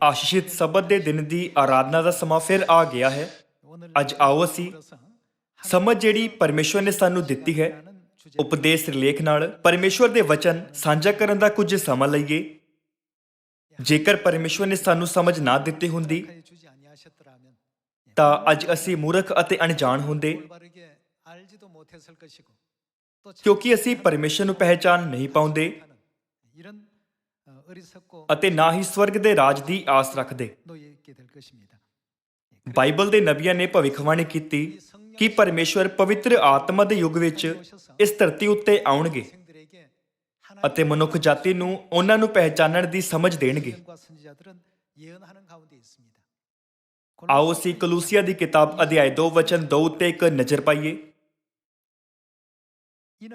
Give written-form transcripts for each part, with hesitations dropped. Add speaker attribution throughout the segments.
Speaker 1: ਆਸ਼ੀਸ਼ਿਤ ਸਬਤ ਦੇ ਦਿਨ ਦੀ ਆਰਾਧਨਾ ਦਾ ਸਮਾਂ ਫਿਰ ਆ ਗਿਆ ਹੈ। ਅੱਜ ਆਓ ਅਸੀਂ ਸਮਝ ਜਿਹੜੀ ਪਰਮੇਸ਼ਵਰ ਨੇ ਸਾਨੂੰ ਦਿੱਤੀ ਹੈ, ਉਪਦੇਸ਼ ਲੇਖ ਨਾਲ ਪਰਮੇਸ਼ਵਰ ਦੇ ਵਚਨ ਸਾਂਝਾ ਕਰਨ ਦਾ ਕੁਝ ਸਮਾਂ ਲਈਏ। ਜੇਕਰ ਪਰਮੇਸ਼ਵਰ ਨੇ ਸਾਨੂੰ ਸਮਝ ਨਾ ਦਿੱਤੀ ਹੁੰਦੀ ਤਾਂ ਅੱਜ ਅਸੀਂ ਮੂਰਖ ਅਤੇ ਅਣਜਾਣ ਹੁੰਦੇ, ਕਿਉਂਕਿ ਅਸੀਂ ਪਰਮੇਸ਼ਵਰ ਨੂੰ ਪਹਿਚਾਨ ਨਹੀਂ ਪਾਉਂਦੇ ਅਤੇ ਨਾ ਹੀ ਸਵਰਗ ਦੇ ਰਾਜ ਦੀ ਆਸ ਰੱਖਦੇ। ਬਾਈਬਲ ਦੇ ਨਬੀਆਂ ਨੇ ਭਵਿੱਖਬਾਣੀ ਕੀਤੀ ਕਿ ਪਰਮੇਸ਼ਵਰ ਪਵਿੱਤਰ ਆਤਮਾ ਦੇ ਯੁੱਗ ਵਿੱਚ ਇਸ ਧਰਤੀ ਉੱਤੇ ਆਉਣਗੇ ਅਤੇ ਮਨੁੱਖ ਜਾਤੀ ਨੂੰ ਉਹਨਾਂ ਨੂੰ ਪਹਿਚਾਨਣ ਦੀ ਸਮਝ ਦੇਣਗੇ। ਆਓ ਅਸੀਂ ਕਲੂਸੀਆ ਦੀ ਕਿਤਾਬ ਅਧਿਆਇ 2 ਵਚਨ 2 ਉੱਤੇ ਇੱਕ ਨਜ਼ਰ ਪਾਈਏ,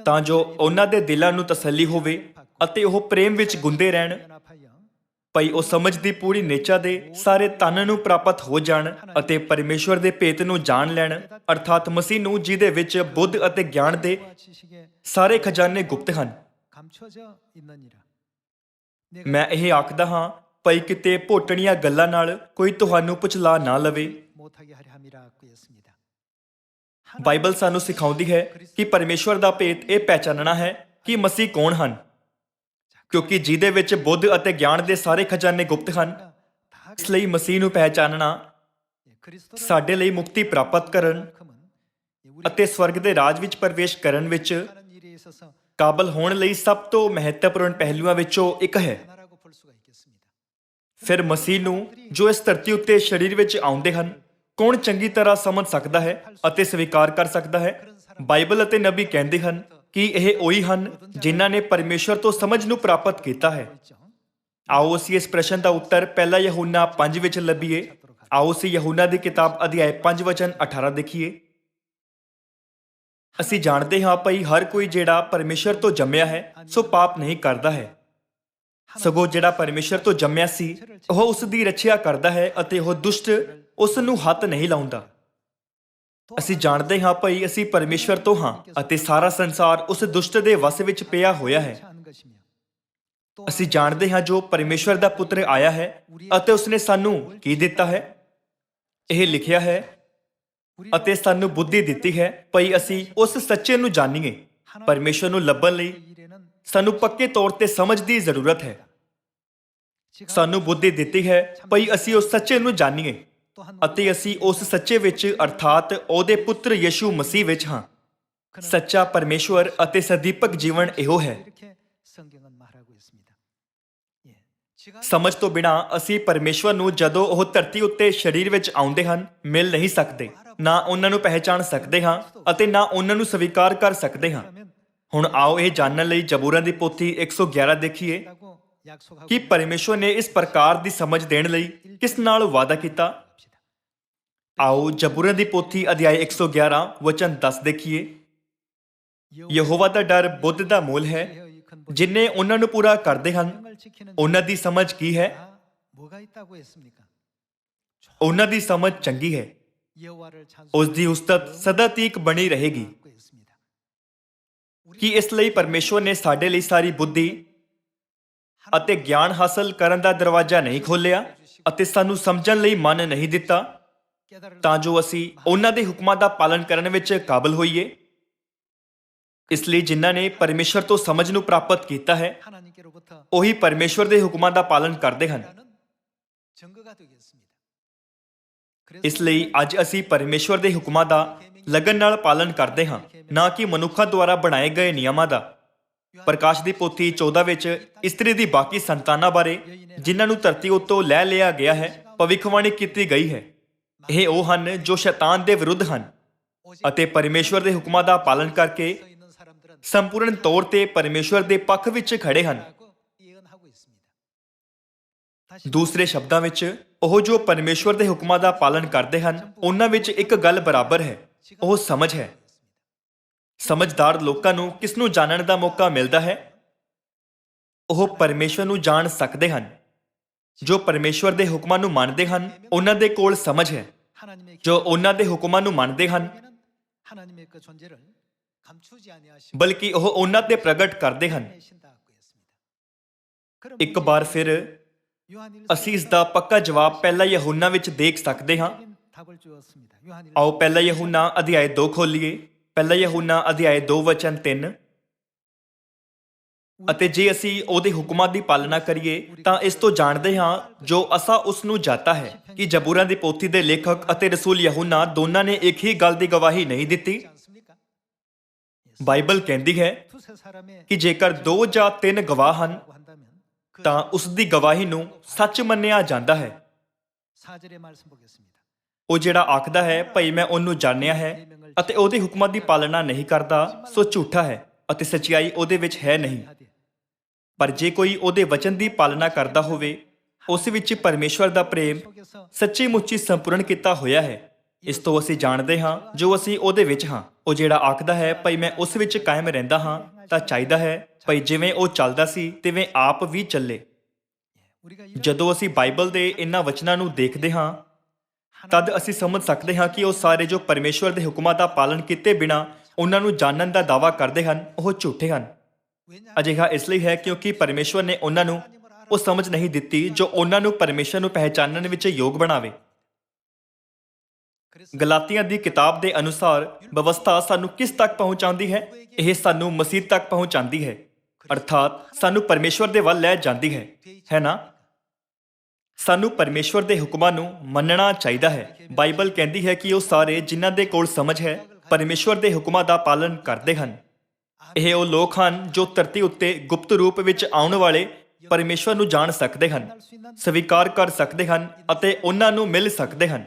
Speaker 1: ਤਾਂ ਜੋ ਉਹਨਾਂ ਦੇ ਦਿਲਾਂ ਨੂੰ ਤਸੱਲੀ ਹੋਵੇ ਅਤੇ ਉਹ ਪ੍ਰੇਮ ਵਿੱਚ ਗੁੰਦੇ ਰਹਿਣ, ਭਈ ਉਹ ਸਮਝ ਦੀ ਪੂਰੀ ਨੇਚਾ ਦੇ ਸਾਰੇ ਤਨ ਨੂੰ ਪ੍ਰਾਪਤ ਹੋ ਜਾਣ ਅਤੇ ਪਰਮੇਸ਼ਵਰ ਦੇ ਭੇਤ ਨੂੰ ਜਾਣ ਲੈਣ, ਅਰਥਾਤ ਮਸੀਹ ਨੂੰ, ਜਿਹਦੇ ਵਿੱਚ ਬੁੱਧ ਅਤੇ ਗਿਆਨ ਦੇ ਸਾਰੇ ਖਜ਼ਾਨੇ ਗੁਪਤ ਹਨ। ਮੈਂ ਇਹ ਆਖਦਾ ਹਾਂ, ਭਈ ਕਿਤੇ ਭੋਟਣੀਆਂ ਗੱਲਾਂ ਨਾਲ ਕੋਈ ਤੁਹਾਨੂੰ ਪੁਚਲਾ ਨਾ ਲਵੇ। ਬਾਈਬਲ ਸਾਨੂੰ ਸਿਖਾਉਂਦੀ ਹੈ ਕਿ ਪਰਮੇਸ਼ਵਰ ਦਾ ਭੇਤ ਇਹ ਪਹਿਚਾਨਣਾ ਹੈ ਕਿ ਮਸੀਹ ਕੌਣ ਹਨ, ਕਿਉਂਕਿ ਜਿਹਦੇ ਵਿੱਚ ਬੁੱਧ ਅਤੇ ਗਿਆਨ ਦੇ ਸਾਰੇ ਖਜ਼ਾਨੇ ਗੁਪਤ ਹਨ। ਇਸ ਲਈ ਮਸੀਹ ਨੂੰ ਪਹਿਚਾਨਣਾ ਸਾਡੇ ਲਈ ਮੁਕਤੀ ਪ੍ਰਾਪਤ ਕਰਨ ਅਤੇ ਸਵਰਗ ਦੇ ਰਾਜ ਵਿੱਚ ਪ੍ਰਵੇਸ਼ ਕਰਨ ਵਿੱਚ ਕਾਬਲ ਹੋਣ ਲਈ ਸਭ ਤੋਂ ਮਹੱਤਵਪੂਰਨ ਪਹਿਲੂਆਂ ਵਿੱਚੋਂ ਇੱਕ ਹੈ। ਫਿਰ ਮਸੀਹ ਨੂੰ ਜੋ ਇਸ ਧਰਤੀ ਉੱਤੇ ਸਰੀਰ ਵਿੱਚ ਆਉਂਦੇ ਹਨ, ਕੌਣ ਚੰਗੀ ਤਰ੍ਹਾਂ ਸਮਝ ਸਕਦਾ ਹੈ ਅਤੇ ਸਵੀਕਾਰ ਕਰ ਸਕਦਾ ਹੈ? ਬਾਈਬਲ ਅਤੇ ਨਬੀ ਕਹਿੰਦੇ ਹਨ ਕਿ ਇਹ ਉਹੀ ਹਨ ਜਿਨ੍ਹਾਂ ਨੇ ਪਰਮੇਸ਼ਵਰ ਤੋਂ ਸਮਝ ਨੂੰ ਪ੍ਰਾਪਤ ਕੀਤਾ ਹੈ। ਆਓ ਅਸੀਂ ਇਸ ਪ੍ਰਸ਼ਨ ਦਾ ਉੱਤਰ ਪਹਿਲਾ ਯਹੂਨਾ 5 ਵਿੱਚ ਲੱਭੀਏ। ਆਓ ਅਸੀਂ ਯਹੂਨਾ ਦੀ ਕਿਤਾਬ ਅਧਿਆਇ 5 ਵਚਨ 18 ਦੇਖੀਏ। ਅਸੀਂ ਜਾਣਦੇ ਹਾਂ ਭਈ ਹਰ ਕੋਈ ਜਿਹੜਾ ਪਰਮੇਸ਼ਵਰ ਤੋਂ ਜੰਮਿਆ ਹੈ ਸੋ ਪਾਪ ਨਹੀਂ ਕਰਦਾ ਹੈ, ਸਗੋਂ ਜਿਹੜਾ ਪਰਮੇਸ਼ਵਰ ਤੋਂ ਜੰਮਿਆ ਸੀ ਉਹ ਉਸ ਦੀ ਰੱਖਿਆ ਕਰਦਾ ਹੈ ਅਤੇ ਉਹ ਦੁਸ਼ਟ ਉਸ ਨੂੰ ਹੱਥ ਨਹੀਂ ਲਾਉਂਦਾ। ਅਸੀਂ ਜਾਣਦੇ ਹਾਂ ਭਈ ਅਸੀਂ ਪਰਮੇਸ਼ਵਰ ਤੋਂ ਹਾਂ ਅਤੇ ਸਾਰਾ ਸੰਸਾਰ ਉਸ ਦੁਸ਼ਟ ਦੇ ਵਸ ਵਿੱਚ ਪਿਆ ਹੋਇਆ ਹੈ। ਅਸੀਂ ਜਾਣਦੇ ਹਾਂ ਜੋ ਪਰਮੇਸ਼ਵਰ ਦਾ ਪੁੱਤਰ ਆਇਆ ਹੈ ਅਤੇ ਉਸਨੇ ਸਾਨੂੰ ਕੀ ਦਿੱਤਾ ਹੈ? ਇਹ ਲਿਖਿਆ ਹੈ, ਅਤੇ ਸਾਨੂੰ ਬੁੱਧੀ ਦਿੱਤੀ ਹੈ ਭਈ ਅਸੀਂ ਉਸ ਸੱਚੇ ਨੂੰ ਜਾਣੀਏ। ਪਰਮੇਸ਼ਵਰ ਨੂੰ ਲੱਭਣ ਲਈ ਸਾਨੂੰ ਪੱਕੇ ਤੌਰ ਤੇ ਸਮਝ ਦੀ ਜ਼ਰੂਰਤ ਹੈ। ਸਾਨੂੰ ਬੁੱਧੀ ਦਿੱਤੀ ਹੈ ਭਈ ਅਸੀਂ ਉਸ ਸੱਚੇ ਨੂੰ ਜਾਣੀਏ ਅਤੇ ਅਸੀਂ ਉਸ ਸੱਚੇ ਵਿੱਚ ਅਰਥਾਤ ਉਹਦੇ ਪੁੱਤਰ ਯਿਸੂ ਮਸੀਹ ਵਿੱਚ ਹਾਂ। ਸੱਚਾ ਪਰਮੇਸ਼ਵਰ ਅਤੇ ਸਦੀਪਕ ਜੀਵਨ ਇਹੋ ਹੈ। ਸਮਝ ਤੋਂ ਬਿਨਾਂ ਅਸੀਂ ਪਰਮੇਸ਼ਵਰ ਨੂੰ ਜਦੋਂ ਉਹ ਧਰਤੀ ਉੱਤੇ ਸਰੀਰ ਵਿੱਚ ਆਉਂਦੇ ਹਨ ਮਿਲ ਨਹੀਂ ਸਕਦੇ, ਨਾ ਉਹਨਾਂ ਨੂੰ ਪਹਿਚਾਣ ਸਕਦੇ ਹਾਂ ਅਤੇ ਨਾ ਉਹਨਾਂ ਨੂੰ ਸਵੀਕਾਰ ਕਰ ਸਕਦੇ ਹਾਂ। ਹੁਣ ਆਓ ਇਹ ਜਾਣਨ ਲਈ ਜ਼ਬੂਰਾਂ ਦੀ ਪੋਥੀ 111 ਦੇਖੀਏ ਕਿ ਪਰਮੇਸ਼ਵਰ ਨੇ ਇਸ ਪ੍ਰਕਾਰ ਦੀ ਸਮਝ ਦੇਣ ਲਈ ਕਿਸ ਨਾਲ ਵਾਅਦਾ ਕੀਤਾ। ਆਓ ਜ਼ਬੂਰਾਂ ਦੀ ਪੋਥੀ ਅਧਿਆਇ 111 ਵਚਨ 10 ਦੇਖੀਏ। ਯਹੋਵਾ ਦਾ ਡਰ ਬੁੱਧ ਦਾ ਮੂਲ ਹੈ, ਜਿਨ੍ਹਾਂ ਉਹਨਾਂ ਨੂੰ ਪੂਰਾ ਕਰਦੇ ਹਨ। ਉਹਨਾਂ ਦੀ ਸਮਝ ਕੀ ਹੈ? ਉਹਨਾਂ ਦੀ ਸਮਝ ਚੰਗੀ ਹੈ, ਉਸ ਦੀ ਉਸਤਤ ਸਦਾ ਤੀਕ ਬਣੀ ਰਹੇਗੀ। ਕਿ ਇਸ ਲਈ ਪਰਮੇਸ਼ਵਰ ਨੇ ਸਾਡੇ ਲਈ ਸਾਰੀ ਬੁੱਧੀ ਅਤੇ ਗਿਆਨ ਹਾਸਲ ਕਰਨ ਦਾ ਦਰਵਾਜ਼ਾ ਨਹੀਂ ਖੋਲ੍ਹਿਆ ਅਤੇ ਸਾਨੂੰ ਸਮਝਣ ਲਈ ਮਨ ਨਹੀਂ ਦਿੱਤਾ, ਤਾਂ ਜੋ ਅਸੀਂ ਉਹਨਾਂ ਦੇ ਹੁਕਮਾਂ ਦਾ ਪਾਲਨ ਕਰਨ ਵਿੱਚ ਕਾਬਲ ਹੋਈਏ। ਇਸ ਲਈ ਜਿਨ੍ਹਾਂ ਨੇ ਪਰਮੇਸ਼ਵਰ ਤੋਂ ਸਮਝ ਨੂੰ ਪ੍ਰਾਪਤ ਕੀਤਾ ਹੈ ਉਹੀ ਪਰਮੇਸ਼ਵਰ ਦੇ ਹੁਕਮਾਂ ਦਾ ਪਾਲਨ ਕਰਦੇ ਹਨ। ਇਸ ਲਈ ਅੱਜ ਅਸੀਂ ਪਰਮੇਸ਼ਵਰ ਦੇ ਹੁਕਮਾਂ ਦਾ ਲਗਨ ਨਾਲ ਪਾਲਨ ਕਰਦੇ ਹਾਂ, ਨਾ ਕਿ ਮਨੁੱਖਾਂ ਦੁਆਰਾ ਬਣਾਏ ਗਏ ਨਿਯਮਾਂ ਦਾ। ਪ੍ਰਕਾਸ਼ ਦੀ ਪੋਥੀ 14 ਵਿੱਚ ਇਸਤਰੀ ਦੀ ਬਾਕੀ ਸੰਤਾਨਾਂ ਬਾਰੇ, ਜਿਨ੍ਹਾਂ ਨੂੰ ਧਰਤੀ ਉੱਤੋਂ ਲੈ ਲਿਆ ਗਿਆ ਹੈ, ਭਵਿੱਖਬਾਣੀ ਕੀਤੀ ਗਈ ਹੈ। ਇਹ ਉਹ ਹਨ ਜੋ ਸ਼ੈਤਾਨ ਦੇ ਵਿਰੁੱਧ ਹਨ ਅਤੇ ਪਰਮੇਸ਼ਵਰ ਦੇ ਹੁਕਮਾਂ ਦਾ ਪਾਲਨ ਕਰਕੇ ਸੰਪੂਰਨ ਤੌਰ ਤੇ ਪਰਮੇਸ਼ਵਰ ਦੇ ਪੱਖ ਵਿੱਚ ਖੜੇ ਹਨ। ਦੂਸਰੇ ਸ਼ਬਦਾਂ ਵਿੱਚ, ਉਹ ਜੋ ਪਰਮੇਸ਼ਵਰ ਦੇ ਹੁਕਮਾਂ ਦਾ ਪਾਲਨ ਕਰਦੇ ਹਨ ਉਹਨਾਂ ਵਿੱਚ ਇੱਕ ਗੱਲ ਬਰਾਬਰ ਹੈ, ਉਹ ਸਮਝ ਹੈ। ਸਮਝਦਾਰ ਲੋਕਾਂ ਨੂੰ ਕਿਸ ਨੂੰ ਜਾਣਨ ਦਾ ਮੌਕਾ ਮਿਲਦਾ ਹੈ? ਉਹ ਪਰਮੇਸ਼ਵਰ ਨੂੰ ਜਾਣ ਸਕਦੇ ਹਨ। ਜੋ ਪਰਮੇਸ਼ਵਰ ਦੇ ਹੁਕਮਾਂ ਨੂੰ ਮੰਨਦੇ ਹਨ ਉਹਨਾਂ ਦੇ ਕੋਲ ਸਮਝ ਹੈ। ਜੋ ਉਹਨਾਂ ਦੇ ਹੁਕਮਾਂ ਨੂੰ ਮੰਨਦੇ ਹਨ ਬਲਕਿ ਉਹ ਉਹਨਾਂ ਤੇ ਪ੍ਰਗਟ ਕਰਦੇ ਹਨ। ਇੱਕ ਵਾਰ ਫਿਰ ਅਸੀਂ ਇਸ ਦਾ ਪੱਕਾ ਜਵਾਬ ਪਹਿਲਾ ਯਹੂਨਾ ਵਿੱਚ ਦੇਖ ਸਕਦੇ ਹਾਂ। ਆਓ ਪਹਿਲਾ ਯਹੂਨਾ ਅਧਿਆਇ 2 ਖੋਲੀਏ। ਪਹਿਲਾ ਯਹੂਨਾ ਅਧਿਆਇ 2 ਵਚਨ 3। ਅਤੇ ਜੇ ਅਸੀਂ ਉਹਦੇ ਹੁਕਮਾਂ ਦੀ ਪਾਲਣਾ ਕਰੀਏ ਤਾਂ ਇਸ ਤੋਂ ਜਾਣਦੇ ਹਾਂ ਜੋ ਅਸਾਂ ਉਸ ਨੂੰ ਜਾਤਾ ਹੈ ਕਿ ਜ਼ਬੂਰਾਂ ਦੀ ਪੋਥੀ ਦੇ ਲੇਖਕ ਅਤੇ ਰਸੂਲ ਯਹੂਨਾ ਦੋਨਾਂ ਨੇ ਇੱਕ ਹੀ ਗੱਲ ਦੀ ਗਵਾਹੀ ਨਹੀਂ ਦਿੱਤੀ। ਬਾਈਬਲ ਕਹਿੰਦੀ ਹੈ ਕਿ ਜੇਕਰ 2 ਜਾਂ 3 ਗਵਾਹ ਹਨ ਤਾਂ ਉਸ ਦੀ ਗਵਾਹੀ ਨੂੰ ਸੱਚ ਮੰਨਿਆ ਜਾਂਦਾ ਹੈ। ਉਹ ਜਿਹੜਾ ਆਖਦਾ ਹੈ ਭਈ ਮੈਂ ਉਹਨੂੰ ਜਾਣਿਆ ਹੈ ਅਤੇ ਉਹਦੇ ਹੁਕਮਾਂ ਦੀ ਪਾਲਣਾ ਨਹੀਂ ਕਰਦਾ ਸੋ ਝੂਠਾ ਹੈ ਅਤੇ ਸੱਚਾਈ ਉਹਦੇ ਵਿੱਚ ਹੈ ਨਹੀਂ। ਪਰ ਜੇ ਕੋਈ ਉਹਦੇ ਵਚਨ ਦੀ ਪਾਲਣਾ ਕਰਦਾ ਹੋਵੇ ਉਸ ਵਿੱਚ ਪਰਮੇਸ਼ਵਰ ਦਾ ਪ੍ਰੇਮ ਸੱਚੀ ਮੁੱਚੀ ਸੰਪੂਰਨ ਕੀਤਾ ਹੋਇਆ ਹੈ। ਇਸ ਤੋਂ ਅਸੀਂ ਜਾਣਦੇ ਹਾਂ ਜੋ ਅਸੀਂ ਉਹਦੇ ਵਿੱਚ ਹਾਂ। ਉਹ ਜਿਹੜਾ ਆਖਦਾ ਹੈ ਭਈ ਮੈਂ ਉਸ ਵਿੱਚ ਕਾਇਮ ਰਹਿੰਦਾ ਹਾਂ ਤਾਂ ਚਾਹੀਦਾ ਹੈ ਭਈ ਜਿਵੇਂ ਉਹ ਚੱਲਦਾ ਸੀ ਤਿਵੇਂ ਆਪ ਵੀ ਚੱਲੇ। ਜਦੋਂ ਅਸੀਂ ਬਾਈਬਲ ਦੇ ਇਹਨਾਂ ਵਚਨਾਂ ਨੂੰ ਦੇਖਦੇ ਹਾਂ ਤਦ ਅਸੀਂ ਸਮਝ ਸਕਦੇ ਹਾਂ ਕਿ ਉਹ ਸਾਰੇ ਜੋ ਪਰਮੇਸ਼ਵਰ ਦੇ ਹੁਕਮਾਂ ਦਾ ਪਾਲਣ ਕੀਤੇ ਬਿਨਾਂ ਉਹਨਾਂ ਨੂੰ ਜਾਣਨ ਦਾ ਦਾਅਵਾ ਕਰਦੇ ਹਨ ਉਹ ਝੂਠੇ ਹਨ। ਅਜਿਹਾ ਇਸ ਲਈ ਹੈ ਕਿਉਂਕਿ ਪਰਮੇਸ਼ਵਰ ਨੇ ਉਹਨਾਂ ਨੂੰ ਉਹ ਸਮਝ ਨਹੀਂ ਦਿੱਤੀ ਜੋ ਉਹਨਾਂ ਨੂੰ ਪਰਮੇਸ਼ਵਰ ਨੂੰ ਪਹਿਚਾਨਣ ਵਿੱਚ ਯੋਗ ਬਣਾਵੇ। ਗਲਾਤੀਆਂ ਦੀ ਕਿਤਾਬ ਦੇ ਅਨੁਸਾਰ ਵਿਵਸਥਾ ਸਾਨੂੰ ਕਿਸ ਤੱਕ ਪਹੁੰਚਾਉਂਦੀ ਹੈ? ਇਹ ਸਾਨੂੰ ਮਸੀਹ ਤੱਕ ਪਹੁੰਚਾਉਂਦੀ ਹੈ, ਅਰਥਾਤ ਸਾਨੂੰ ਪਰਮੇਸ਼ਵਰ ਦੇ ਵੱਲ ਲੈ ਜਾਂਦੀ ਹੈ ਨਾ? ਸਾਨੂੰ ਪਰਮੇਸ਼ਵਰ ਦੇ ਹੁਕਮਾਂ ਨੂੰ ਮੰਨਣਾ ਚਾਹੀਦਾ ਹੈ। ਬਾਈਬਲ ਕਹਿੰਦੀ ਹੈ ਕਿ ਉਹ ਸਾਰੇ ਜਿਨ੍ਹਾਂ ਦੇ ਕੋਲ ਸਮਝ ਹੈ ਪਰਮੇਸ਼ਵਰ ਦੇ ਹੁਕਮਾਂ ਦਾ ਪਾਲਣ ਕਰਦੇ ਹਨ। ਇਹ ਉਹ ਲੋਕ ਹਨ ਜੋ ਧਰਤੀ ਉੱਤੇ ਗੁਪਤ ਰੂਪ ਵਿੱਚ ਆਉਣ ਵਾਲੇ ਪਰਮੇਸ਼ਵਰ ਨੂੰ ਜਾਣ ਸਕਦੇ ਹਨ, ਸਵੀਕਾਰ ਕਰ ਸਕਦੇ ਹਨ ਅਤੇ ਉਹਨਾਂ ਨੂੰ ਮਿਲ ਸਕਦੇ ਹਨ।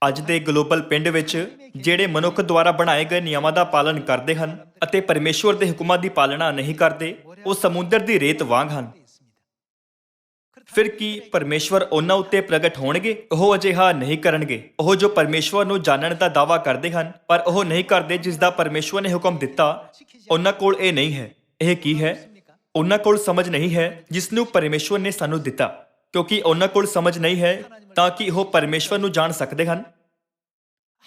Speaker 1: ਅੱਜ ਦੇ ਗਲੋਬਲ ਪਿੰਡ ਵਿੱਚ ਜਿਹੜੇ ਮਨੁੱਖ ਦੁਆਰਾ ਬਣਾਏ ਗਏ ਨਿਯਮਾਂ ਦਾ ਪਾਲਣ ਕਰਦੇ ਹਨ ਅਤੇ ਪਰਮੇਸ਼ਵਰ ਦੇ ਹੁਕਮਾਂ ਦੀ ਪਾਲਣਾ ਨਹੀਂ ਕਰਦੇ ਉਹ ਸਮੁੰਦਰ ਦੀ ਰੇਤ ਵਾਂਗ ਹਨ। ਫਿਰ ਕੀ ਪਰਮੇਸ਼ਵਰ ਉਹਨਾਂ ਉੱਤੇ ਪ੍ਰਗਟ ਹੋਣਗੇ? ਉਹ ਅਜਿਹਾ ਨਹੀਂ ਕਰਨਗੇ। ਉਹ ਜੋ ਪਰਮੇਸ਼ਵਰ ਨੂੰ ਜਾਣਨ ਦਾ ਦਾਅਵਾ ਕਰਦੇ ਹਨ ਪਰ ਉਹ ਨਹੀਂ ਕਰਦੇ ਜਿਸ ਦਾ ਪਰਮੇਸ਼ਵਰ ਨੇ ਹੁਕਮ ਦਿੱਤਾ, ਉਹਨਾਂ ਕੋਲ ਇਹ ਨਹੀਂ ਹੈ। ਇਹ ਕੀ ਹੈ? ਉਹਨਾਂ ਕੋਲ ਸਮਝ ਨਹੀਂ ਹੈ ਜਿਸ ਨੂੰ ਪਰਮੇਸ਼ਵਰ ਨੇ ਸਾਨੂੰ ਦਿੱਤਾ। ਕਿਉਂਕਿ ਉਹਨਾਂ ਕੋਲ ਸਮਝ ਨਹੀਂ ਹੈ ਤਾਂ ਕਿ ਉਹ ਪਰਮੇਸ਼ਵਰ ਨੂੰ ਜਾਣ ਸਕਦੇ ਹਨ।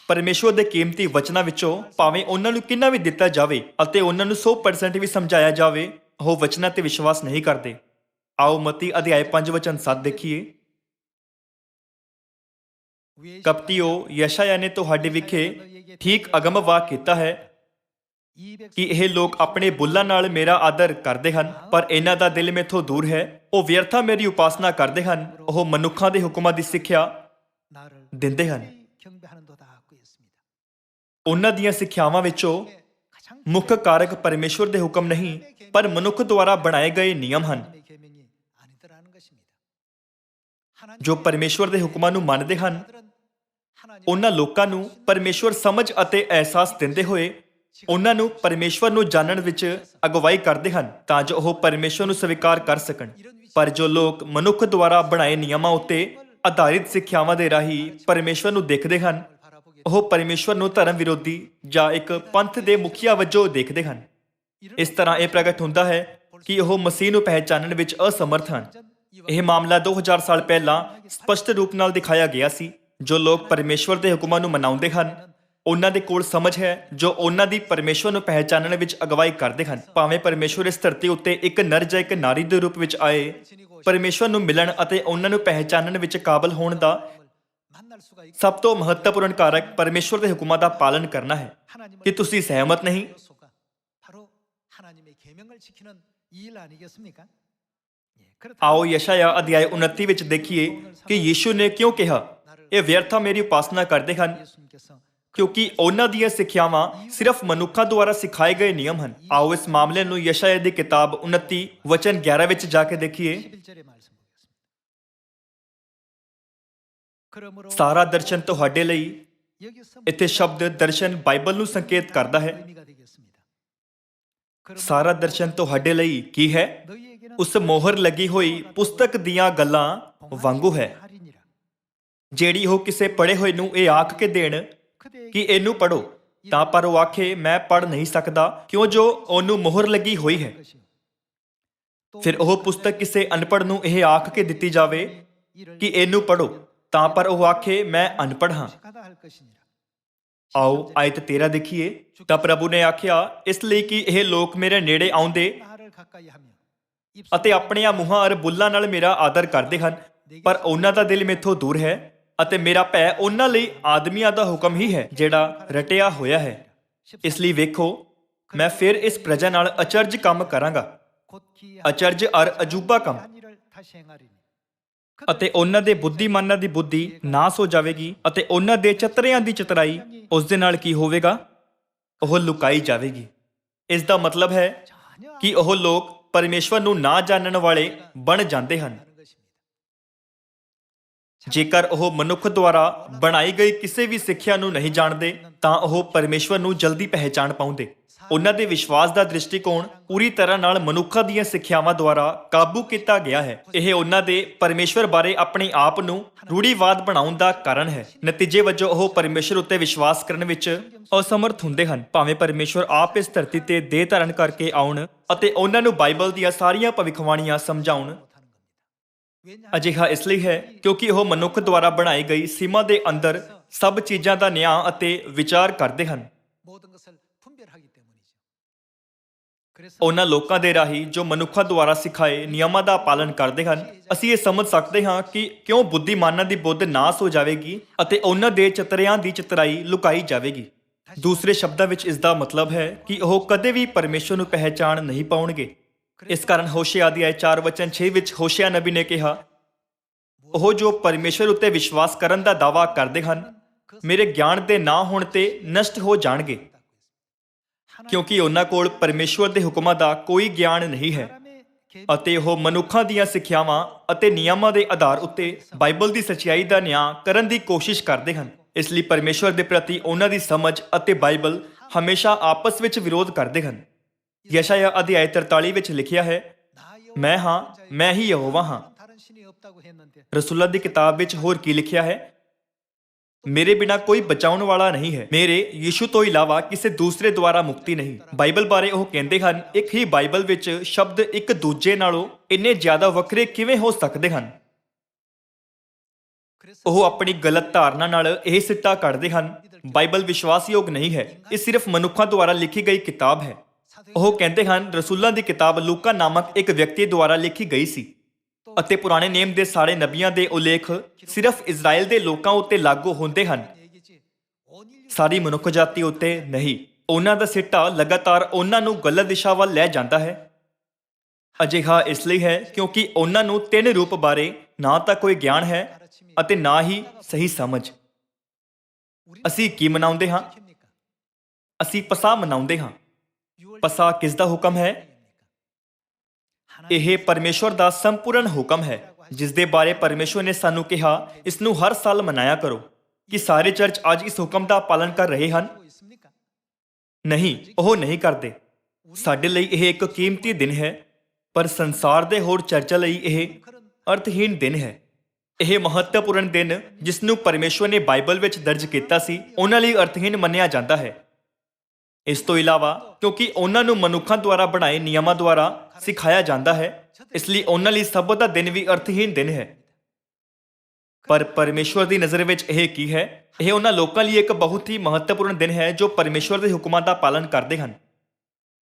Speaker 1: ਪਰਮੇਸ਼ਵਰ ਦੇ ਕੀਮਤੀ ਵਚਨਾਂ ਵਿੱਚੋਂ ਭਾਵੇਂ ਉਹਨਾਂ ਨੂੰ ਕਿੰਨਾ ਵੀ ਦਿੱਤਾ ਜਾਵੇ ਅਤੇ ਉਹਨਾਂ ਨੂੰ 100% ਵੀ ਸਮਝਾਇਆ ਜਾਵੇ ਉਹ ਵਚਨਾਂ ਤੇ ਵਿਸ਼ਵਾਸ ਨਹੀਂ ਕਰਦੇ। ਆਓ ਮਤੀ ਅਧਿਆਇ 5 ਵਚਨ 7 ਦੇਖੀਏ। ਕਪਟੀਓ ਯਸ਼ਾਇਆ ਨੇ ਤੁਹਾਡੇ ਵਿਖੇ ਠੀਕ ਅਗਮ ਵਾਕ ਕੀਤਾ ਹੈ ਕਿ ਇਹ ਲੋਕ ਆਪਣੇ ਬੁੱਲਾਂ ਨਾਲ ਮੇਰਾ ਆਦਰ ਕਰਦੇ ਹਨ ਪਰ ਇਹਨਾਂ ਦਾ ਦਿਲ ਮੈਥੋਂ ਦੂਰ ਹੈ। ਉਹ ਵਿਅਰਥਾ ਮੇਰੀ ਉਪਾਸਨਾ ਕਰਦੇ ਹਨ। ਉਹ ਮਨੁੱਖਾਂ ਦੇ ਹੁਕਮਾਂ ਦੀ ਸਿੱਖਿਆ ਦਿੰਦੇ ਹਨ। ਉਹਨਾਂ ਦੀਆਂ ਸਿੱਖਿਆਵਾਂ ਵਿੱਚੋਂ ਮੁੱਖ ਕਾਰਕ ਪਰਮੇਸ਼ਵਰ ਦੇ ਹੁਕਮ ਨਹੀਂ ਪਰ ਮਨੁੱਖ ਦੁਆਰਾ ਬਣਾਏ ਗਏ ਨਿਯਮ ਹਨ। ਜੋ ਪਰਮੇਸ਼ਵਰ ਦੇ ਹੁਕਮਾਂ ਨੂੰ ਮੰਨਦੇ ਹਨ ਉਹਨਾਂ ਲੋਕਾਂ ਨੂੰ ਪਰਮੇਸ਼ਵਰ ਸਮਝ ਅਤੇ ਅਹਿਸਾਸ ਦਿੰਦੇ ਹੋਏ ਉਹਨਾਂ ਨੂੰ ਪਰਮੇਸ਼ਵਰ ਨੂੰ ਜਾਣਨ ਵਿੱਚ ਅਗਵਾਈ ਕਰਦੇ ਹਨ ਤਾਂ ਜੋ ਉਹ ਪਰਮੇਸ਼ਵਰ ਨੂੰ ਸਵੀਕਾਰ ਕਰ ਸਕਣ। ਪਰ ਜੋ ਲੋਕ ਮਨੁੱਖ ਦੁਆਰਾ ਬਣਾਏ ਨਿਯਮਾਂ ਉੱਤੇ ਆਧਾਰਿਤ ਸਿੱਖਿਆਵਾਂ ਦੇ ਰਾਹੀਂ ਪਰਮੇਸ਼ਵਰ ਨੂੰ ਦੇਖਦੇ ਹਨ ਉਹ ਪਰਮੇਸ਼ਵਰ ਨੂੰ ਧਰਮ ਵਿਰੋਧੀ ਜਾਂ ਇੱਕ ਪੰਥ ਦੇ ਮੁਖੀਆ ਵਜੋਂ ਦੇਖਦੇ ਹਨ। ਇਸ ਤਰ੍ਹਾਂ ਇਹ ਪ੍ਰਗਟ ਹੁੰਦਾ ਹੈ ਕਿ ਉਹ ਮਸੀਹ ਨੂੰ ਪਹਿਚਾਨਣ ਵਿੱਚ ਅਸਮਰਥ ਹਨ। ਇਹ ਮਾਮਲਾ 2000 ਸਾਲ ਪਹਿਲਾਂ ਸਪਸ਼ਟ ਰੂਪ ਨਾਲ ਦਿਖਾਇਆ ਗਿਆ ਸੀ। ਜੋ ਲੋਕ ਪਰਮੇਸ਼ਵਰ ਦੇ ਹੁਕਮਾਂ ਨੂੰ ਮਨਾਉਂਦੇ ਹਨ ਉਹਨਾਂ ਦੇ ਕੋਲ ਸਮਝ ਹੈ ਜੋ ਉਹਨਾਂ ਦੀ ਪਰਮੇਸ਼ਵਰ ਨੂੰ ਪਹਿਚਾਨਣ ਵਿੱਚ ਅਗਵਾਈ ਕਰਦੇ ਹਨ। ਭਾਵੇਂ ਪਰਮੇਸ਼ਵਰ ਇਸ ਧਰਤੀ ਉੱਤੇ ਇੱਕ ਨਰ ਜਾਂ ਇੱਕ ਨਾਰੀ ਦੇ ਰੂਪ ਵਿੱਚ ਆਏ, ਪਰਮੇਸ਼ਵਰ ਨੂੰ ਮਿਲਣ ਅਤੇ ਉਹਨਾਂ ਨੂੰ ਪਹਿਚਾਨਣ ਵਿੱਚ ਕਾਬਲ ਹੋਣ ਦਾ ਸਭ ਤੋਂ ਮਹੱਤਵਪੂਰਨ ਕਾਰਕ ਪਰਮੇਸ਼ਵਰ ਦੇ ਹੁਕਮਾਂ ਦਾ ਪਾਲਣ ਕਰਨਾ ਹੈ। ਕਿ ਤੁਸੀਂ ਸਹਿਮਤ ਨਹੀਂ? ਆਓ ਯਸ਼ਾਇਆ ਅਧਿਆਇ 29 ਵਿੱਚ ਦੇਖੀਏ ਕਿ ਯੀਸ਼ੂ ਨੇ ਕਿਉਂ ਕਿਹਾ ਇਹ ਵਿਅਰਥਾ ਮੇਰੀ ਉਪਾਸਨਾ ਕਰਦੇ ਹਨ ਕਿਉਂਕਿ ਉਹਨਾਂ ਦੀਆਂ ਸਿੱਖਿਆਵਾਂ ਸਿਰਫ ਮਨੁੱਖਾਂ ਦੁਆਰਾ ਸਿਖਾਏ ਗਏ ਨਿਯਮ ਹਨ। ਆਓ ਇਸ ਮਾਮਲੇ ਨੂੰ ਯਸ਼ਾਇਆ ਦੀ ਕਿਤਾਬ 29 ਵਚਨ 11 ਵਿੱਚ ਜਾ ਕੇ ਦੇਖੀਏ। ਸਾਰਾ ਦਰਸ਼ਨ ਤੁਹਾਡੇ ਲਈ। ਇੱਥੇ ਸ਼ਬਦ ਦਰਸ਼ਨ ਬਾਈਬਲ ਨੂੰ ਸੰਕੇਤ ਕਰਦਾ ਹੈ। ਸਾਰਾ ਦਰਸ਼ਨ ਤੁਹਾਡੇ ਲਈ ਕੀ ਹੈ? ਉਸ ਮੋਹਰ ਲੱਗੀ ਹੋਈ ਪੁਸਤਕ ਦੀਆਂ ਗੱਲਾਂ ਵਾਂਗੂ ਹੈ ਜਿਹੜੀ ਉਹ ਕਿਸੇ ਪੜ੍ਹੇ ਹੋਏ ਨੂੰ ਇਹ ਆਖ ਕੇ ਦੇਣ ਕਿ ਇਹਨੂੰ ਪੜ੍ਹੋ ਤਾਂ ਪਰ ਉਹ ਆਖੇ ਮੈਂ ਪੜ੍ਹ ਨਹੀਂ ਸਕਦਾ ਕਿਉਂ ਜੋ ਉਹਨੂੰ ਮੋਹਰ ਲੱਗੀ ਹੋਈ ਹੈ। ਫਿਰ ਉਹ ਪੁਸਤਕ ਕਿਸੇ ਅਨਪੜ੍ਹ ਨੂੰ ਇਹ ਆਖ ਕੇ ਦਿੱਤੀ ਜਾਵੇ ਕਿ ਇਹਨੂੰ ਪੜ੍ਹੋ ਤਾਂ ਪਰ ਉਹ ਆਖੇ ਮੈਂ ਅਨਪੜ੍ਹ ਹਾਂ। ਆਓ ਆਇਤ 13 ਦੇਖੀਏ। ਤਾਂ ਪ੍ਰਭੂ ਨੇ ਆਖਿਆ ਇਸ ਲਈ ਕਿ ਇਹ ਲੋਕ ਮੇਰੇ ਨੇੜੇ ਆਉਂਦੇ ਅਤੇ ਆਪਣੀਆਂ ਮੂੰਹਾਂ ਅਰ ਬੁੱਲਾਂ ਨਾਲ ਮੇਰਾ ਆਦਰ ਕਰਦੇ ਹਨ, ਪਰ ਉਹਨਾਂ ਦਾ ਦਿਲ ਮੇਥੋਂ ਦੂਰ ਹੈ ਅਤੇ ਮੇਰਾ ਭੈ ਉਹਨਾਂ ਲਈ ਆਦਮੀਆਂ ਦਾ ਹੁਕਮ ਹੀ ਹੈ ਜਿਹੜਾ ਰਟਿਆ ਹੋਇਆ ਹੈ। ਇਸ ਲਈ ਵੇਖੋ, ਮੈਂ ਫਿਰ ਇਸ ਪ੍ਰਜਾ ਨਾਲ ਅਚਰਜ ਕੰਮ ਕਰਾਂਗਾ, ਅਚਰਜ ਅਰ ਅਜੂਬਾ ਕੰਮ, ਅਤੇ ਉਹਨਾਂ ਦੇ ਬੁੱਧੀਮਾਨਾਂ ਦੀ ਬੁੱਧੀ ਨਾਸ ਹੋ ਜਾਵੇਗੀ ਅਤੇ ਉਹਨਾਂ ਦੇ ਚਤਰਿਆਂ ਦੀ ਚਤਰਾਈ ਉਸ ਦੇ ਨਾਲ ਕੀ ਹੋਵੇਗਾ? ਉਹ ਲੁਕਾਈ ਜਾਵੇਗੀ। ਇਸ ਦਾ ਮਤਲਬ ਹੈ ਕਿ ਉਹ ਲੋਕ ਪਰਮੇਸ਼ਵਰ ਨੂੰ ਨਾ ਜਾਣਨ ਵਾਲੇ ਬਣ ਜਾਂਦੇ ਹਨ। ਜੇਕਰ ਉਹ ਮਨੁੱਖ ਦੁਆਰਾ ਬਣਾਈ ਗਈ ਕਿਸੇ ਵੀ ਸਿੱਖਿਆ ਨੂੰ ਨਹੀਂ ਜਾਣਦੇ ਤਾਂ ਉਹ ਪਰਮੇਸ਼ਵਰ ਨੂੰ ਜਲਦੀ ਪਹਿਚਾਣ ਪਾਉਂਦੇ। ਉਹਨਾਂ ਦੇ ਵਿਸ਼ਵਾਸ ਦਾ ਦ੍ਰਿਸ਼ਟੀਕੋਣ ਪੂਰੀ ਤਰ੍ਹਾਂ ਨਾਲ ਮਨੁੱਖਾਂ ਦੀਆਂ ਸਿੱਖਿਆਵਾਂ ਦੁਆਰਾ ਕਾਬੂ ਕੀਤਾ ਗਿਆ ਹੈ। ਇਹ ਉਹਨਾਂ ਦੇ ਪਰਮੇਸ਼ਵਰ ਬਾਰੇ ਆਪਣੇ ਆਪ ਨੂੰ ਰੂੜੀਵਾਦ ਬਣਾਉਣ ਦਾ ਕਾਰਨ ਹੈ। ਨਤੀਜੇ ਵਜੋਂ ਉਹ ਪਰਮੇਸ਼ਵਰ ਉੱਤੇ ਵਿਸ਼ਵਾਸ ਕਰਨ ਵਿੱਚ ਅਸਮਰਥ ਹੁੰਦੇ ਹਨ, ਭਾਵੇਂ ਪਰਮੇਸ਼ਵਰ ਆਪ ਇਸ ਧਰਤੀ ਤੇ ਦੇਹ ਧਾਰਨ ਕਰਕੇ ਆਉਣ ਅਤੇ ਉਹਨਾਂ ਨੂੰ ਬਾਈਬਲ ਦੀਆਂ ਸਾਰੀਆਂ ਭਵਿੱਖਬਾਣੀਆਂ ਸਮਝਾਉਣ। ਅਜਿਹਾ ਇਸ ਲਈ ਹੈ ਕਿਉਂਕਿ ਉਹ ਮਨੁੱਖ ਦੁਆਰਾ ਬਣਾਈ ਗਈ ਸੀਮਾ ਦੇ ਅੰਦਰ ਸਭ ਚੀਜ਼ਾਂ ਦਾ ਨਿਆਂ ਅਤੇ ਵਿਚਾਰ ਕਰਦੇ ਹਨ। ਉਹਨਾਂ ਲੋਕਾਂ ਦੇ ਰਾਹੀਂ ਜੋ ਮਨੁੱਖਾਂ ਦੁਆਰਾ ਸਿਖਾਏ ਨਿਯਮਾਂ ਦਾ ਪਾਲਨ ਕਰਦੇ ਹਨ, ਅਸੀਂ ਇਹ ਸਮਝ ਸਕਦੇ ਹਾਂ ਕਿ ਕਿਉਂ ਬੁੱਧੀਮਾਨਾਂ ਦੀ ਬੁੱਧ ਨਾਸ ਹੋ ਜਾਵੇਗੀ ਅਤੇ ਉਹਨਾਂ ਦੇ ਚਤਰਿਆਂ ਦੀ ਚਤਰਾਈ ਲੁਕਾਈ ਜਾਵੇਗੀ। ਦੂਸਰੇ ਸ਼ਬਦਾਂ ਵਿੱਚ ਇਸ ਦਾ ਮਤਲਬ ਹੈ ਕਿ ਉਹ ਕਦੇ ਵੀ ਪਰਮੇਸ਼ਵਰ ਨੂੰ ਪਹਿਚਾਣ ਨਹੀਂ ਪਾਉਣਗੇ। ਇਸ ਕਾਰਨ ਹੋਸ਼ਿਆ ਅਧਿਆਇ 4:6 ਵਿੱਚ ਹੋਸ਼ਿਆ ਨਬੀ ਨੇ ਕਿਹਾ, ਉਹ ਜੋ ਪਰਮੇਸ਼ਵਰ ਉੱਤੇ ਵਿਸ਼ਵਾਸ ਕਰਨ ਦਾ ਦਾਅਵਾ ਕਰਦੇ ਹਨ, ਮੇਰੇ ਗਿਆਨ ਦੇ ਨਾ ਹੋਣ ਤੇ ਨਸ਼ਟ ਹੋ ਜਾਣਗੇ, ਕਿਉਂਕਿ ਉਹਨਾਂ ਕੋਲ ਪਰਮੇਸ਼ਵਰ ਦੇ ਹੁਕਮਾਂ ਦਾ ਕੋਈ ਗਿਆਨ ਨਹੀਂ ਹੈ ਅਤੇ ਉਹ ਮਨੁੱਖਾਂ ਦੀਆਂ ਸਿੱਖਿਆਵਾਂ ਅਤੇ ਨਿਯਮਾਂ ਦੇ ਆਧਾਰ ਉੱਤੇ ਬਾਈਬਲ ਦੀ ਸੱਚਾਈ ਦਾ ਨਿਆਂ ਕਰਨ ਦੀ ਕੋਸ਼ਿਸ਼ ਕਰਦੇ ਹਨ। ਇਸ ਲਈ ਪਰਮੇਸ਼ਵਰ ਦੇ ਪ੍ਰਤੀ ਉਹਨਾਂ ਦੀ ਸਮਝ ਅਤੇ ਬਾਈਬਲ ਹਮੇਸ਼ਾ ਆਪਸ ਵਿੱਚ ਵਿਰੋਧ ਕਰਦੇ ਹਨ। ਯਸ਼ਾਇਆ ਅਧਿਆਇ 43 ਵਿੱਚ ਲਿਖਿਆ ਹੈ, ਮੈਂ ਹਾਂ, ਮੈਂ ਹੀ ਯਹੋਵਾ ਹਾਂ। ਰਸੂਲਾਂ ਦੀ ਕਿਤਾਬ ਵਿੱਚ ਹੋਰ ਕੀ ਲਿਖਿਆ ਹੈ? ਮੇਰੇ ਬਿਨਾ ਕੋਈ ਬਚਾਉਣ ਵਾਲਾ ਨਹੀਂ ਹੈ, ਮੇਰੇ ਯਿਸੂ ਤੋਂ ਇਲਾਵਾ ਕਿਸੇ ਦੂਸਰੇ ਦੁਆਰਾ ਮੁਕਤੀ ਨਹੀਂ। ਬਾਈਬਲ ਬਾਰੇ ਉਹ ਕਹਿੰਦੇ ਹਨ, ਇੱਕ ਹੀ ਬਾਈਬਲ ਵਿੱਚ ਸ਼ਬਦ ਇੱਕ ਦੂਜੇ ਨਾਲੋਂ ਇੰਨੇ ਜ਼ਿਆਦਾ ਵੱਖਰੇ ਕਿਵੇਂ ਹੋ ਸਕਦੇ ਹਨ? ਉਹ ਆਪਣੀ ਗਲਤ ਧਾਰਨਾ ਨਾਲ ਇਹ ਸਿੱਟਾ ਕੱਢਦੇ ਹਨ, ਬਾਈਬਲ ਵਿਸ਼ਵਾਸਯੋਗ ਨਹੀਂ ਹੈ, ਇਹ ਸਿਰਫ ਮਨੁੱਖਾਂ ਦੁਆਰਾ ਲਿਖੀ ਗਈ ਕਿਤਾਬ ਹੈ। ਉਹ ਕਹਿੰਦੇ ਹਨ, ਰਸੂਲਾਂ ਦੀ ਕਿਤਾਬ ਲੂਕਾ ਨਾਮਕ ਇੱਕ ਵਿਅਕਤੀ ਦੁਆਰਾ ਲਿਖੀ ਗਈ ਸੀ ਅਤੇ ਪੁਰਾਣੇ ਨੇਮ ਦੇ ਸਾਰੇ ਨਬੀਆਂ ਦੇ ਉਲੇਖ ਸਿਰਫ ਇਜ਼ਰਾਈਲ ਦੇ ਲੋਕਾਂ ਉੱਤੇ ਲਾਗੂ ਹੁੰਦੇ ਹਨ, ਸਾਰੀ ਮਨੁੱਖ ਜਾਤੀ ਉੱਤੇ ਨਹੀਂ। ਉਹਨਾਂ ਦਾ ਸਿੱਟਾ ਲਗਾਤਾਰ ਉਹਨਾਂ ਨੂੰ ਗਲਤ ਦਿਸ਼ਾ ਵੱਲ ਲੈ ਜਾਂਦਾ ਹੈ। ਅਜਿਹਾ ਇਸ ਲਈ ਹੈ ਕਿਉਂਕਿ ਉਹਨਾਂ ਨੂੰ ਤਿੰਨ ਰੂਪ ਬਾਰੇ ਨਾ ਤਾਂ ਕੋਈ ਗਿਆਨ ਹੈ ਅਤੇ ਨਾ ਹੀ ਸਹੀ ਸਮਝ। ਅਸੀਂ ਕੀ ਮਨਾਉਂਦੇ ਹਾਂ? ਅਸੀਂ ਪਸਾ ਮਨਾਉਂਦੇ ਹਾਂ। ਪਸਾ ਕਿਸ ਦਾ ਹੁਕਮ ਹੈ? ਇਹ ਪਰਮੇਸ਼ਵਰ ਦਾ ਸੰਪੂਰਨ ਹੁਕਮ ਹੈ, ਜਿਸ ਦੇ ਬਾਰੇ ਪਰਮੇਸ਼ਵਰ ਨੇ ਸਾਨੂੰ ਕਿਹਾ, ਇਸ ਨੂੰ ਹਰ ਸਾਲ ਮਨਾਇਆ ਕਰੋ। ਕਿ ਸਾਰੇ ਚਰਚ ਅੱਜ ਇਸ ਹੁਕਮ ਦਾ ਪਾਲਨ ਕਰ ਰਹੇ ਹਨ? ਨਹੀਂ, ਉਹ ਨਹੀਂ ਕਰਦੇ। ਸਾਡੇ ਲਈ ਇਹ ਇੱਕ ਕੀਮਤੀ ਦਿਨ ਹੈ, ਪਰ ਸੰਸਾਰ ਦੇ ਹੋਰ ਚਰਚਾਂ ਲਈ ਇਹ ਅਰਥਹੀਨ ਦਿਨ ਹੈ। ਇਹ ਮਹੱਤਵਪੂਰਨ ਦਿਨ ਜਿਸ ਨੂੰ ਪਰਮੇਸ਼ਵਰ ਨੇ ਬਾਈਬਲ ਵਿੱਚ ਦਰਜ ਕੀਤਾ ਸੀ, ਉਹਨਾਂ ਲਈ ਅਰਥਹੀਨ ਮੰਨਿਆ ਜਾਂਦਾ ਹੈ। ਇਸ ਤੋਂ ਇਲਾਵਾ ਕਿਉਂਕਿ ਉਹਨਾਂ ਨੂੰ ਮਨੁੱਖਾਂ ਦੁਆਰਾ ਬਣਾਏ ਨਿਯਮਾਂ ਦੁਆਰਾ ਸਿਖਾਇਆ ਜਾਂਦਾ ਹੈ, ਇਸ ਲਈ ਉਹਨਾਂ ਲਈ ਸਬਤ ਦਾ ਦਿਨ ਵੀ ਅਰਥਹੀਨ ਦਿਨ ਹੈ। ਪਰ ਪਰਮੇਸ਼ਵਰ ਦੀ ਨਜ਼ਰ ਵਿੱਚ ਇਹ ਕੀ ਹੈ? ਇਹ ਉਹਨਾਂ ਲੋਕਾਂ ਲਈ ਇੱਕ ਬਹੁਤ ਹੀ ਮਹੱਤਵਪੂਰਨ ਦਿਨ ਹੈ ਜੋ ਪਰਮੇਸ਼ਵਰ ਦੇ ਹੁਕਮਾਂ ਦਾ ਪਾਲਨ ਕਰਦੇ ਹਨ।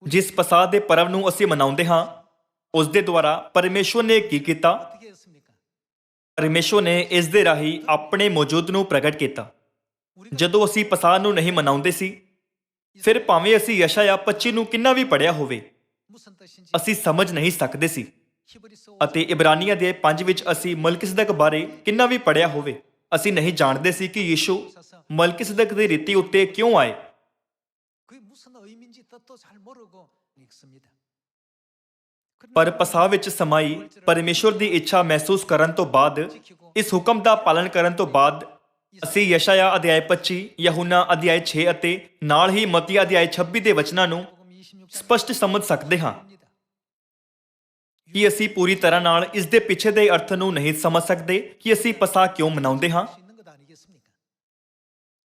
Speaker 1: ਜਿਸ ਪਸਾਹ ਦੇ ਪਰਵ ਨੂੰ ਅਸੀਂ ਮਨਾਉਂਦੇ ਹਾਂ, ਉਸ ਦੇ ਦੁਆਰਾ ਪਰਮੇਸ਼ਵਰ ਨੇ ਕੀ ਕੀਤਾ? ਪਰਮੇਸ਼ਵਰ ਨੇ ਇਸ ਦੇ ਰਾਹੀਂ ਆਪਣੇ ਮੌਜੂਦ ਨੂੰ ਪ੍ਰਗਟ ਕੀਤਾ। ਜਦੋਂ ਅਸੀਂ ਪਸਾਹ ਨੂੰ ਨਹੀਂ ਮਨਾਉਂਦੇ ਸੀ, ਫਿਰ ਭਾਵੇਂ ਅਸੀਂ ਯਸ਼ਾਇਆ 25 ਨੂੰ ਕਿੰਨਾ ਵੀ ਪੜ੍ਹਿਆ ਹੋਵੇ, ਅਸੀਂ ਸਮਝ ਨਹੀਂ ਸਕਦੇ ਸੀ। ਅਤੇ ਇਬਰਾਨੀਆਂ ਦੇ 5 ਵਿੱਚ ਅਸੀਂ ਮਲਕਿਸਦਕ ਬਾਰੇ ਕਿੰਨਾ ਵੀ ਪੜ੍ਹਿਆ ਹੋਵੇ, ਅਸੀਂ ਨਹੀਂ ਜਾਣਦੇ ਸੀ ਕਿ ਯਿਸੂ ਮਲਕਿਸਦਕ ਦੀ ਰੀਤੀ ਉੱਤੇ ਕਿਉਂ ਆਏ। ਪਰ ਪਸਾਹ ਵਿੱਚ ਸਮਾਈ ਪਰਮੇਸ਼ਵਰ ਦੀ ਇੱਛਾ ਮਹਿਸੂਸ ਕਰਨ ਤੋਂ ਬਾਅਦ, ਇਸ ਹੁਕਮ ਦਾ ਪਾਲਨ ਕਰਨ ਤੋਂ ਬਾਅਦ, ਅਸੀਂ ਯਸ਼ਾਇਆ ਅਧਿਆਇ 25, ਯਹੂਨਾ ਅਧਿਆਇ 6 ਅਤੇ ਨਾਲ ਹੀ ਮਤੀ ਅਧਿਆਇ 26 ਦੇ ਵਚਨਾਂ ਨੂੰ ਸਪਸ਼ਟ ਸਮਝ ਸਕਦੇ ਹਾਂ। ਕਿ ਅਸੀਂ ਪੂਰੀ ਤਰ੍ਹਾਂ ਨਾਲ ਇਸ ਦੇ ਪਿੱਛੇ ਦੇ ਅਰਥ ਨੂੰ ਨਹੀਂ ਸਮਝ ਸਕਦੇ ਕਿ ਅਸੀਂ ਪਸਾਹ ਕਿਉਂ ਮਨਾਉਂਦੇ ਹਾਂ।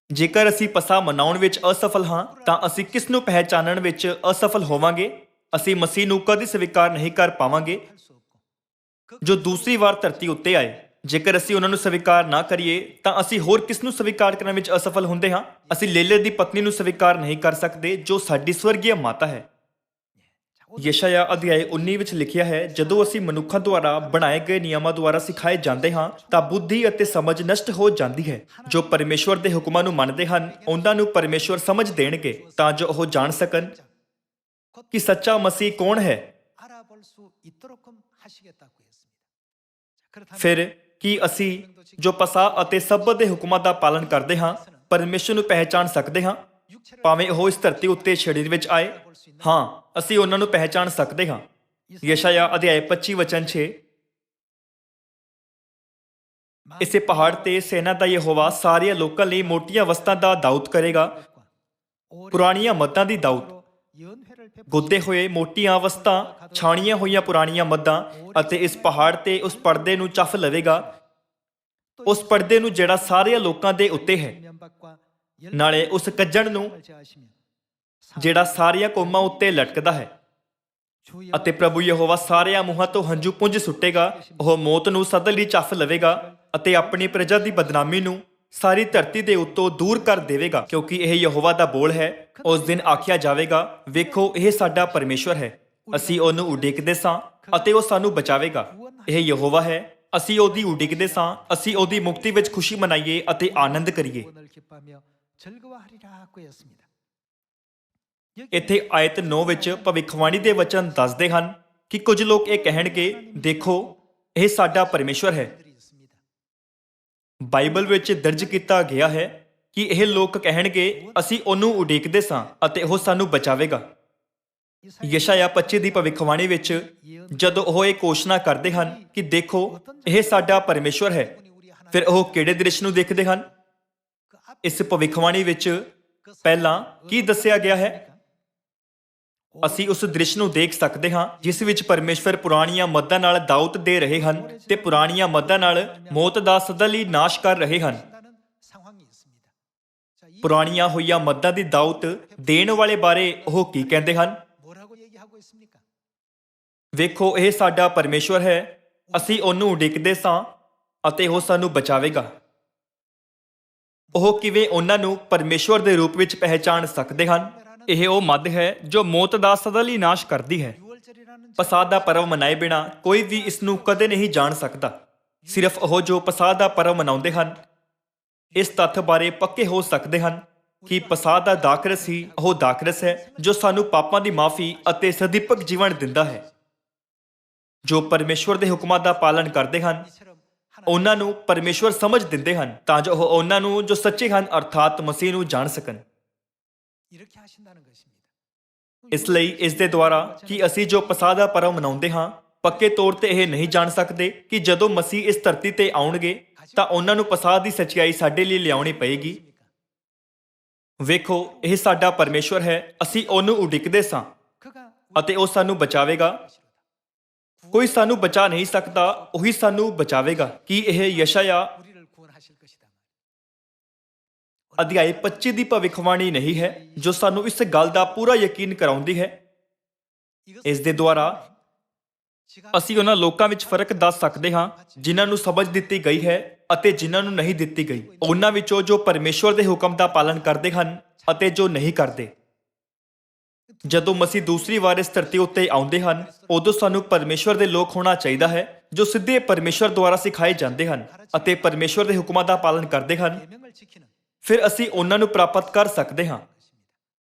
Speaker 1: ਜੇਕਰ ਅਸੀਂ ਪਸਾਹ ਮਨਾਉਣ ਵਿੱਚ ਅਸਫਲ ਹਾਂ ਤਾਂ ਅਸੀਂ ਕਿਸ ਨੂੰ ਪਹਿਚਾਨਣ ਵਿੱਚ ਅਸਫਲ ਹੋਵਾਂਗੇ? ਅਸੀਂ ਮਸੀਹ ਨੂੰ ਕਦੇ ਸਵੀਕਾਰ ਨਹੀਂ ਕਰ ਪਾਵਾਂਗੇ ਜੋ ਦੂਸਰੀ ਵਾਰ ਧਰਤੀ ਉੱਤੇ ਆਏ। ਜੇਕਰ ਅਸੀਂ ਉਹਨਾਂ ਨੂੰ ਸਵੀਕਾਰ ਨਾ ਕਰੀਏ ਤਾਂ ਅਸੀਂ ਹੋਰ ਕਿਸ ਨੂੰ ਸਵੀਕਾਰ ਕਰਨ ਵਿੱਚ ਅਸਫਲ ਹੁੰਦੇ ਹਾਂ? ਅਸੀਂ ਲੇਲੇ ਦੀ ਪਤਨੀ ਨੂੰ ਸਵੀਕਾਰ ਨਹੀਂ ਕਰ ਸਕਦੇ ਜੋ ਸਾਡੀ ਸਵਰਗੀ ਮਾਤਾ ਹੈ। ਯਸ਼ਾਇਆ ਅਧਿਆਇ 19 ਵਿੱਚ ਲਿਖਿਆ ਹੈ, ਜਦੋਂ ਅਸੀਂ ਮਨੁੱਖਾਂ ਦੁਆਰਾ ਬਣਾਏ ਗਏ ਨਿਯਮਾਂ ਦੁਆਰਾ ਸਿਖਾਏ ਜਾਂਦੇ ਹਾਂ ਤਾਂ ਬੁੱਧੀ ਅਤੇ ਸਮਝ ਨਸ਼ਟ ਹੋ ਜਾਂਦੀ ਹੈ। ਜੋ ਪਰਮੇਸ਼ਵਰ ਦੇ ਹੁਕਮਾਂ ਨੂੰ ਮੰਨਦੇ ਹਨ ਉਹਨਾਂ ਨੂੰ ਪਰਮੇਸ਼ਵਰ ਸਮਝ ਦੇਣਗੇ ਤਾਂ ਜੋ ਉਹ ਜਾਣ ਸਕਣ ਕਿ ਸੱਚਾ ਮਸੀਹ ਕੌਣ ਹੈ। ਫਿਰ ਕੀ ਅਸੀਂ ਜੋ ਪਸਾਹ ਅਤੇ ਸਬਤ ਦੇ ਹੁਕਮਾਂ ਦਾ ਪਾਲਨ ਕਰਦੇ ਹਾਂ ਪਰਮੇਸ਼ਵਰ ਨੂੰ ਪਹਿਚਾਣ ਸਕਦੇ ਹਾਂ, ਭਾਵੇਂ ਉਹ ਇਸ ਧਰਤੀ ਉੱਤੇ ਸਰੀਰ ਵਿੱਚ ਆਏ? ਹਾਂ, ਅਸੀਂ ਉਹਨਾਂ ਨੂੰ ਪਹਿਚਾਣ ਸਕਦੇ ਹਾਂ। ਯਸ਼ਾਇਆ ਅਧਿਆਇ 25 ਵਚਨ 6, ਇਸੇ ਪਹਾੜ ਤੇ ਸੈਨਾ ਦਾ ਯਹੋਵਾ ਸਾਰਿਆਂ ਲੋਕਾਂ ਲਈ ਮੋਟੀਆਂ ਵਸਤਾਂ ਦਾ ਦਾਊਦ ਕਰੇਗਾ, ਪੁਰਾਣੀਆਂ ਮੱਦਾਂ ਦੀ ਦਾਊਦ, ਗੁੱਦੇ ਹੋਏ ਮੋਟੀਆਂ ਵਸਤਾਂ, ਛਾਣੀਆਂ ਹੋਈਆਂ ਪੁਰਾਣੀਆਂ ਮੱਦਾਂ, ਅਤੇ ਇਸ ਪਹਾੜ ਤੇ ਉਸ ਪਰਦੇ ਨੂੰ ਚੱਫ ਲਵੇਗਾ, ਉਸ ਪਰਦੇ ਨੂੰ ਜਿਹੜਾ ਸਾਰਿਆਂ ਲੋਕਾਂ ਦੇ ਉੱਤੇ ਹੈ, ਨਾਲੇ ਉਸ ਕੱਜਣ ਨੂੰ ਜਿਹੜਾ ਸਾਰੀਆਂ ਕੌਮਾਂ ਉੱਤੇ ਲਟਕਦਾ ਹੈ। ਅਤੇ ਪ੍ਰਭੂ ਯਹੋਵਾ ਸਾਰਿਆਂ ਮੂੰਹਾਂ ਤੋਂ ਹੰਝੂ ਪੁੰਜ ਸੁੱਟੇਗਾ, ਉਹ ਮੌਤ ਨੂੰ ਸਦਾ ਲਈ ਚੱਫ ਲਵੇਗਾ ਅਤੇ ਆਪਣੀ ਪ੍ਰਜਾ ਦੀ ਬਦਨਾਮੀ ਨੂੰ ਸਾਰੀ ਧਰਤੀ ਦੇ ਉੱਤੋਂ ਦੂਰ ਕਰ ਦੇਵੇਗਾ, ਕਿਉਂਕਿ ਇਹ ਯਹੋਵਾ ਦਾ ਬੋਲ ਹੈ। ਉਸ ਦਿਨ ਆਖਿਆ ਜਾਵੇਗਾ, ਵੇਖੋ ਇਹ ਸਾਡਾ ਪਰਮੇਸ਼ਵਰ ਹੈ, ਅਸੀਂ ਉਹਨੂੰ ਉਡੀਕਦੇ ਸਾਂ ਅਤੇ ਉਹ ਸਾਨੂੰ ਬਚਾਵੇਗਾ। ਇਹ ਯਹੋਵਾ ਹੈ, ਅਸੀਂ ਉਹਦੀ ਉਡੀਕਦੇ ਸਾਂ, ਅਸੀਂ ਉਹਦੀ ਮੁਕਤੀ ਵਿੱਚ ਖੁਸ਼ੀ ਮਨਾਈਏ ਅਤੇ ਆਨੰਦ ਕਰੀਏ। ਇੱਥੇ ਆਇਤ 9 ਵਿੱਚ ਭਵਿੱਖਬਾਣੀ ਦੇ ਵਚਨ ਦੱਸਦੇ ਹਨ ਕਿ ਕੁਝ ਲੋਕ ਇਹ ਕਹਿਣਗੇ, ਦੇਖੋ ਇਹ ਸਾਡਾ ਪਰਮੇਸ਼ਵਰ ਹੈ। ਬਾਈਬਲ ਵਿੱਚ ਦਰਜ ਕੀਤਾ ਗਿਆ ਹੈ ਕਿ ਇਹ ਲੋਕ ਕਹਿਣਗੇ, ਅਸੀਂ ਉਹਨੂੰ ਉਡੀਕਦੇ ਸਾਂ ਅਤੇ ਉਹ ਸਾਨੂੰ ਬਚਾਵੇਗਾ। ਯਸ਼ਾਇਆ 25 ਦੀ ਭਵਿੱਖਬਾਣੀ ਵਿੱਚ ਜਦੋਂ ਉਹ ਇਹ ਘੋਸ਼ਣਾ ਕਰਦੇ ਹਨ ਕਿ ਦੇਖੋ ਇਹ ਸਾਡਾ ਪਰਮੇਸ਼ਵਰ ਹੈ, ਫਿਰ ਉਹ ਕਿਹੜੇ ਦ੍ਰਿਸ਼ ਨੂੰ ਦੇਖਦੇ ਹਨ? ਇਸ ਭਵਿੱਖਬਾਣੀ ਵਿੱਚ ਪਹਿਲਾਂ ਕੀ ਦੱਸਿਆ ਗਿਆ ਹੈ? ਅਸੀਂ ਉਸ ਦ੍ਰਿਸ਼ ਨੂੰ ਦੇਖ ਸਕਦੇ ਹਾਂ ਜਿਸ ਵਿੱਚ ਪਰਮੇਸ਼ਵਰ ਪੁਰਾਣੀਆਂ ਮੱਦਾਂ ਨਾਲ ਦਾਊਦ ਦੇ ਰਹੇ ਹਨ ਤੇ ਪੁਰਾਣੀਆਂ ਮੱਦਾਂ ਨਾਲ ਮੌਤ ਦਾ ਸਦਾ ਲਈ ਨਾਸ਼ ਕਰ ਰਹੇ ਹਨ। ਪੁਰਾਣੀਆਂ ਹੋਈਆਂ ਮੱਦਾਂ ਦੀ ਦਾਊਦ ਦੇਣ ਵਾਲੇ ਬਾਰੇ ਉਹ ਕੀ ਕਹਿੰਦੇ ਹਨ? ਵੇਖੋ ਇਹ ਸਾਡਾ ਪਰਮੇਸ਼ਵਰ ਹੈ, ਅਸੀਂ ਉਹਨੂੰ ਉਡੀਕਦੇ ਸਾਂ ਅਤੇ ਉਹ ਸਾਨੂੰ ਬਚਾਵੇਗਾ। ਉਹ ਕਿਵੇਂ ਉਹਨਾਂ ਨੂੰ ਪਰਮੇਸ਼ਵਰ ਦੇ ਰੂਪ ਵਿੱਚ ਪਹਿਚਾਣ ਸਕਦੇ ਹਨ? ਇਹ ਉਹ ਮੱਦ ਹੈ ਜੋ ਮੌਤ ਦਾ ਸਦਾ ਲਈ ਨਾਸ਼ ਕਰਦੀ ਹੈ। ਪਸਾਹ ਦਾ ਪਰਵ ਮਨਾਏ ਬਿਨਾਂ ਕੋਈ ਵੀ ਇਸ ਨੂੰ ਕਦੇ ਨਹੀਂ ਜਾਣ ਸਕਦਾ। ਸਿਰਫ ਉਹ ਜੋ ਪਸਾਹ ਦਾ ਪਰਵ ਮਨਾਉਂਦੇ ਹਨ ਇਸ ਤੱਥ ਬਾਰੇ ਪੱਕੇ ਹੋ ਸਕਦੇ ਹਨ ਕਿ ਪਸਾਹ ਦਾ ਦਾਖਰਸ ਹੀ ਉਹ ਦਾਖਰਸ ਹੈ ਜੋ ਸਾਨੂੰ ਪਾਪਾਂ ਦੀ ਮਾਫੀ ਅਤੇ ਸਦੀਪਕ ਜੀਵਨ ਦਿੰਦਾ ਹੈ। ਜੋ ਪਰਮੇਸ਼ਵਰ ਦੇ ਹੁਕਮਾਂ ਦਾ ਪਾਲਨ ਕਰਦੇ ਹਨ ਉਹਨਾਂ ਨੂੰ ਪਰਮੇਸ਼ਵਰ ਸਮਝ ਦਿੰਦੇ ਹਨ ਤਾਂ ਜੋ ਉਹ ਉਹਨਾਂ ਨੂੰ ਜੋ ਸੱਚੇ ਹਨ ਅਰਥਾਤ ਮਸੀਹ ਨੂੰ ਜਾਣ ਸਕਣ। ਇਸ ਲਈ ਇਸ ਦੇ ਦੁਆਰਾ ਕਿ ਅਸੀਂ ਜੋ ਪਸਾਹ ਦਾ ਪਰਵ ਮਨਾਉਂਦੇ ਹਾਂ ਪੱਕੇ ਤੌਰ ਤੇ ਇਹ ਨਹੀਂ ਜਾਣ ਸਕਦੇ ਕਿ ਜਦੋਂ ਮਸੀਹ ਇਸ ਧਰਤੀ ਤੇ ਆਉਣਗੇ ਤਾਂ ਉਹਨਾਂ ਨੂੰ ਪਸਾਹ ਦੀ ਸੱਚਾਈ ਸਾਡੇ ਲਈ ਲਿਆਉਣੀ ਪਏਗੀ। ਵੇਖੋ ਇਹ ਸਾਡਾ ਪਰਮੇਸ਼ਵਰ ਹੈ, ਅਸੀਂ ਉਹਨੂੰ ਉਡੀਕਦੇ ਸਾਂ ਅਤੇ ਉਹ ਸਾਨੂੰ ਬਚਾਵੇਗਾ। ਕੋਈ ਸਾਨੂੰ ਬਚਾ ਨਹੀਂ ਸਕਦਾ, ਉਹੀ ਸਾਨੂੰ ਬਚਾਵੇਗਾ। ਕੀ ਇਹ ਯਸ਼ਾਇਆ ਅਧਿਆਇ 25 ਦੀ ਭਵਿੱਖਬਾਣੀ ਨਹੀਂ ਹੈ ਜੋ ਸਾਨੂੰ ਇਸ ਗੱਲ ਦਾ ਪੂਰਾ ਯਕੀਨ ਕਰਾਉਂਦੀ ਹੈ? ਇਸ ਦੇ ਦੁਆਰਾ ਅਸੀਂ ਉਹਨਾਂ ਲੋਕਾਂ ਵਿੱਚ ਫਰਕ ਦੱਸ ਸਕਦੇ ਹਾਂ ਜਿਨ੍ਹਾਂ ਨੂੰ ਸਮਝ ਦਿੱਤੀ ਗਈ ਹੈ ਅਤੇ ਜਿਨ੍ਹਾਂ ਨੂੰ ਨਹੀਂ ਦਿੱਤੀ ਗਈ, ਉਹਨਾਂ ਵਿੱਚੋਂ ਜੋ ਪਰਮੇਸ਼ਵਰ ਦੇ ਹੁਕਮ ਦਾ ਪਾਲਨ ਕਰਦੇ ਹਨ ਅਤੇ ਜੋ ਨਹੀਂ ਕਰਦੇ। ਜਦੋਂ ਮਸੀਹ ਦੂਸਰੀ ਵਾਰ ਇਸ ਧਰਤੀ ਉੱਤੇ ਆਉਂਦੇ ਹਨ ਉਦੋਂ ਸਾਨੂੰ ਪਰਮੇਸ਼ਵਰ ਦੇ ਲੋਕ ਹੋਣਾ ਚਾਹੀਦਾ ਹੈ ਜੋ ਸਿੱਧੇ ਪਰਮੇਸ਼ਵਰ ਦੁਆਰਾ ਸਿਖਾਏ ਜਾਂਦੇ ਹਨ ਅਤੇ ਪਰਮੇਸ਼ਵਰ ਦੇ ਹੁਕਮਾਂ ਦਾ ਪਾਲਨ ਕਰਦੇ ਹਨ। ਫਿਰ ਅਸੀਂ ਉਹਨਾਂ ਨੂੰ ਪ੍ਰਾਪਤ ਕਰ ਸਕਦੇ ਹਾਂ।